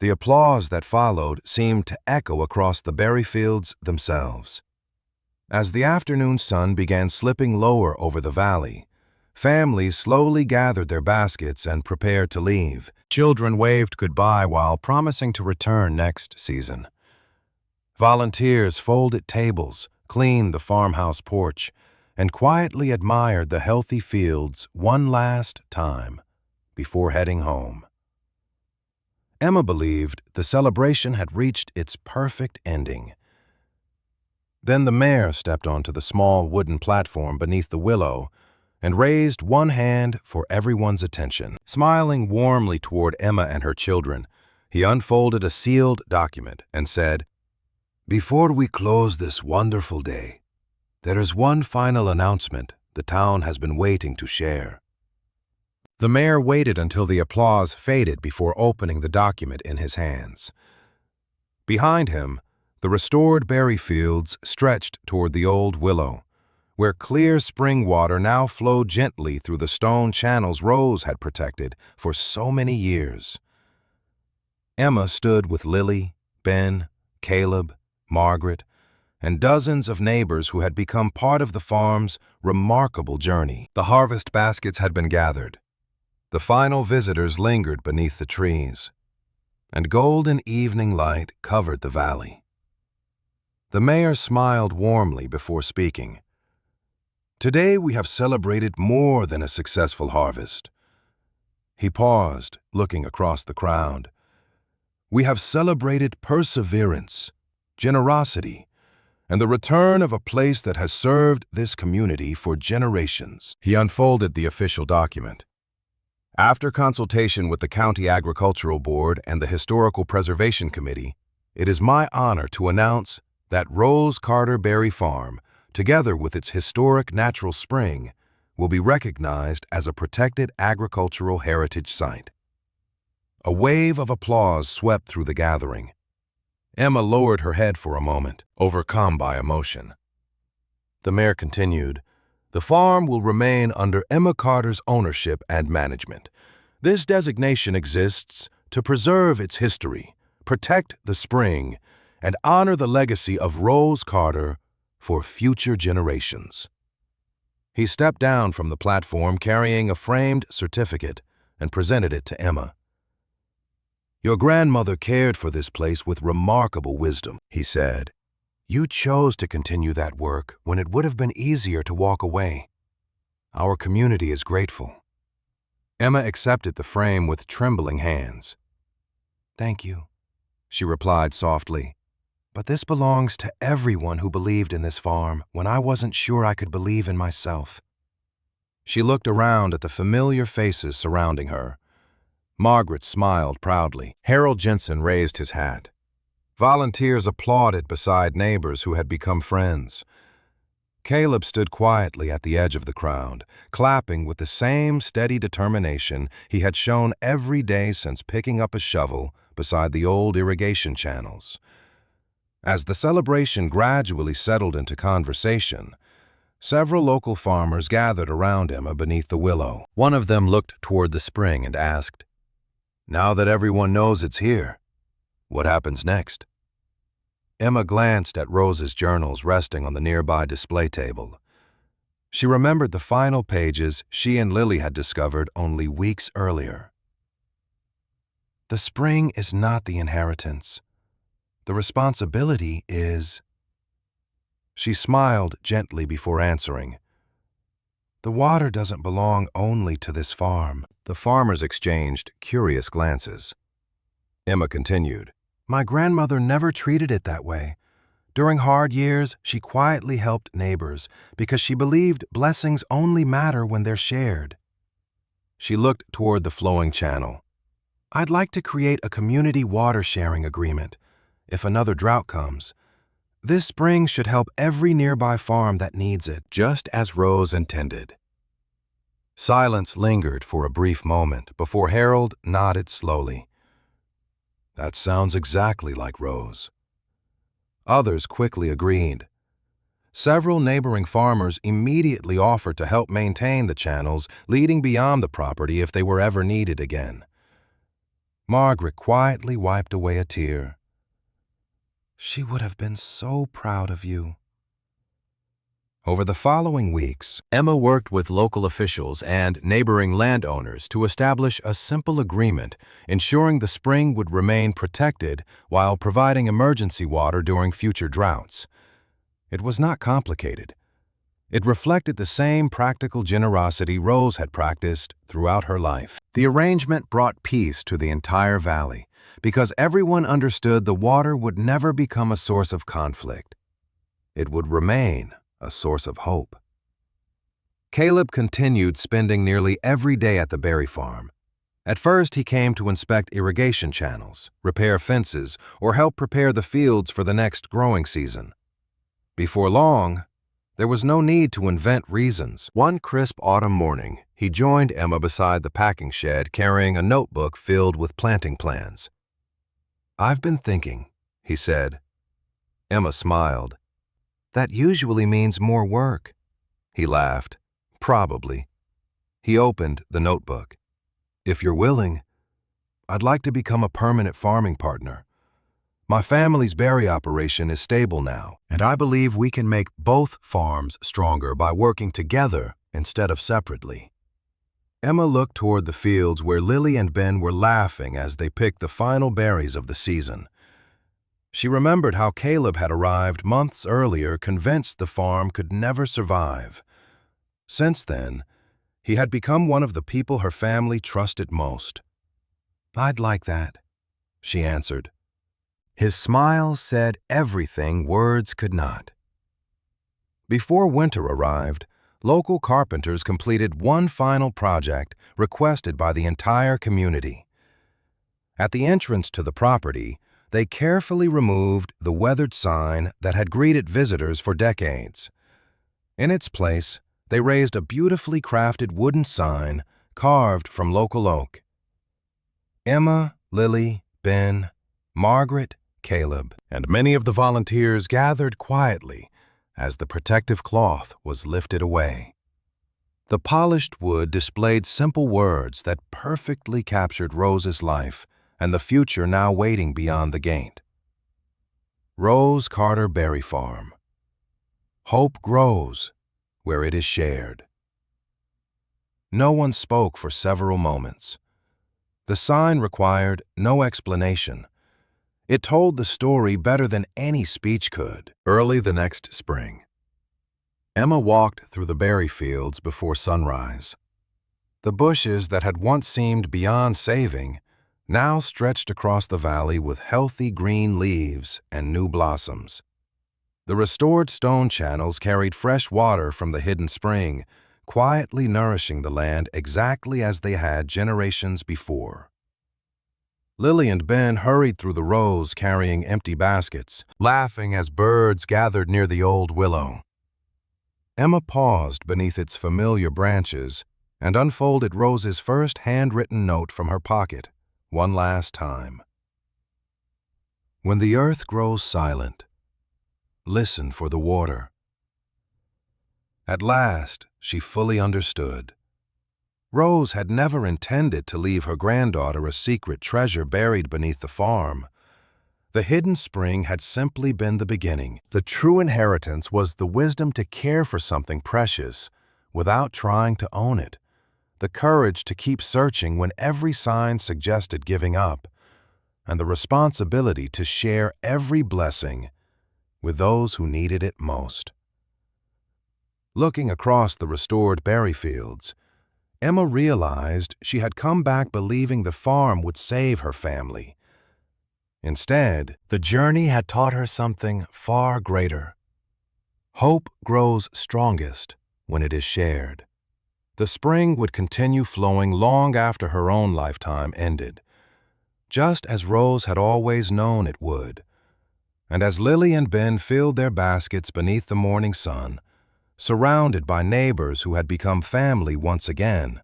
The applause that followed seemed to echo across the berry fields themselves. As the afternoon sun began slipping lower over the valley, families slowly gathered their baskets and prepared to leave. Children waved goodbye while promising to return next season. Volunteers folded tables, cleaned the farmhouse porch, and quietly admired the healthy fields one last time before heading home. Emma believed the celebration had reached its perfect ending. Then the mayor stepped onto the small wooden platform beneath the willow and raised one hand for everyone's attention. Smiling warmly toward Emma and her children, he unfolded a sealed document and said, "Before we close this wonderful day, there is one final announcement the town has been waiting to share." The mayor waited until the applause faded before opening the document in his hands. Behind him, the restored berry fields stretched toward the old willow, where clear spring water now flowed gently through the stone channels Rose had protected for so many years. Emma stood with Lily, Ben, Caleb, Margaret, and dozens of neighbors who had become part of the farm's remarkable journey. The harvest baskets had been gathered. The final visitors lingered beneath the trees, and golden evening light covered the valley. The mayor smiled warmly before speaking. "Today we have celebrated more than a successful harvest." He paused, looking across the crowd. "We have celebrated perseverance, generosity, and the return of a place that has served this community for generations." He unfolded the official document. "After consultation with the County Agricultural Board and the Historical Preservation Committee, it is my honor to announce that Rose Carter Berry Farm, together with its historic natural spring, will be recognized as a protected agricultural heritage site." A wave of applause swept through the gathering. Emma lowered her head for a moment, overcome by emotion. The mayor continued, "The farm will remain under Emma Carter's ownership and management. This designation exists to preserve its history, protect the spring, and honor the legacy of Rose Carter for future generations." He stepped down from the platform carrying a framed certificate and presented it to Emma. "Your grandmother cared for this place with remarkable wisdom," he said. "You chose to continue that work when it would have been easier to walk away. Our community is grateful." Emma accepted the frame with trembling hands. "Thank you," she replied softly. "But this belongs to everyone who believed in this farm when I wasn't sure I could believe in myself." She looked around at the familiar faces surrounding her. Margaret smiled proudly. Harold Jensen raised his hat. Volunteers applauded beside neighbors who had become friends. Caleb stood quietly at the edge of the crowd, clapping with the same steady determination he had shown every day since picking up a shovel beside the old irrigation channels. As the celebration gradually settled into conversation, several local farmers gathered around Emma beneath the willow. One of them looked toward the spring and asked, "Now that everyone knows it's here, what happens next?" Emma glanced at Rose's journals resting on the nearby display table. She remembered the final pages she and Lily had discovered only weeks earlier. "The spring is not the inheritance. The responsibility is..." She smiled gently before answering. "The water doesn't belong only to this farm." The farmers exchanged curious glances. Emma continued, "My grandmother never treated it that way. During hard years, she quietly helped neighbors because she believed blessings only matter when they're shared." She looked toward the flowing channel. "I'd like to create a community water sharing agreement. If another drought comes, this spring should help every nearby farm that needs it." Just as Rose intended. Silence lingered for a brief moment before Harold nodded slowly. "That sounds exactly like Rose." Others quickly agreed. Several neighboring farmers immediately offered to help maintain the channels leading beyond the property if they were ever needed again. Margaret quietly wiped away a tear. "She would have been so proud of you." Over the following weeks, Emma worked with local officials and neighboring landowners to establish a simple agreement ensuring the spring would remain protected while providing emergency water during future droughts. It was not complicated. It reflected the same practical generosity Rose had practiced throughout her life. The arrangement brought peace to the entire valley because everyone understood the water would never become a source of conflict. It would remain a source of hope. Caleb continued spending nearly every day at the berry farm. At first, he came to inspect irrigation channels, repair fences, or help prepare the fields for the next growing season. Before long, There was no need to invent reasons. One crisp autumn morning, he joined Emma beside the packing shed carrying a notebook filled with planting plans. "I've been thinking," he said. Emma smiled. "That usually means more work." He laughed. "Probably." He opened the notebook. "If you're willing, I'd like to become a permanent farming partner. My family's berry operation is stable now, and I believe we can make both farms stronger by working together instead of separately." Emma looked toward the fields where Lily and Ben were laughing as they picked the final berries of the season. She remembered how Caleb had arrived months earlier, convinced the farm could never survive. Since then, he had become one of the people her family trusted most. "I'd like that," she answered. His smile said everything words could not. Before winter arrived, local carpenters completed one final project requested by the entire community. At the entrance to the property, they carefully removed the weathered sign that had greeted visitors for decades. In its place, they raised a beautifully crafted wooden sign carved from local oak. Emma, Lily, Ben, Margaret, Caleb, and many of the volunteers gathered quietly as the protective cloth was lifted away. The polished wood displayed simple words that perfectly captured Rose's life and the future now waiting beyond the gate. Rose Carter Berry Farm. Hope grows where it is shared. No one spoke for several moments. The sign required no explanation. It told the story better than any speech could. Early the next spring, Emma walked through the berry fields before sunrise. The bushes that had once seemed beyond saving now stretched across the valley with healthy green leaves and new blossoms. The restored stone channels carried fresh water from the hidden spring, quietly nourishing the land exactly as they had generations before. Lily and Ben hurried through the rows carrying empty baskets, laughing as birds gathered near the old willow. Emma paused beneath its familiar branches and unfolded Rose's first handwritten note from her pocket, one last time. "When the earth grows silent, listen for the water." At last, she fully understood. Rose had never intended to leave her granddaughter a secret treasure buried beneath the farm. The hidden spring had simply been the beginning. The true inheritance was the wisdom to care for something precious without trying to own it, the courage to keep searching when every sign suggested giving up, and the responsibility to share every blessing with those who needed it most. Looking across the restored berry fields, Emma realized she had come back believing the farm would save her family. Instead, the journey had taught her something far greater. Hope grows strongest when it is shared. The spring would continue flowing long after her own lifetime ended, just as Rose had always known it would. And as Lily and Ben filled their baskets beneath the morning sun, surrounded by neighbors who had become family once again,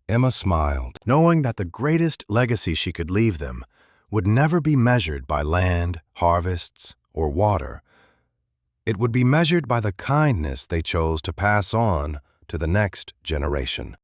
Emma smiled, knowing that the greatest legacy she could leave them would never be measured by land, harvests, or water. It would be measured by the kindness they chose to pass on to the next generation.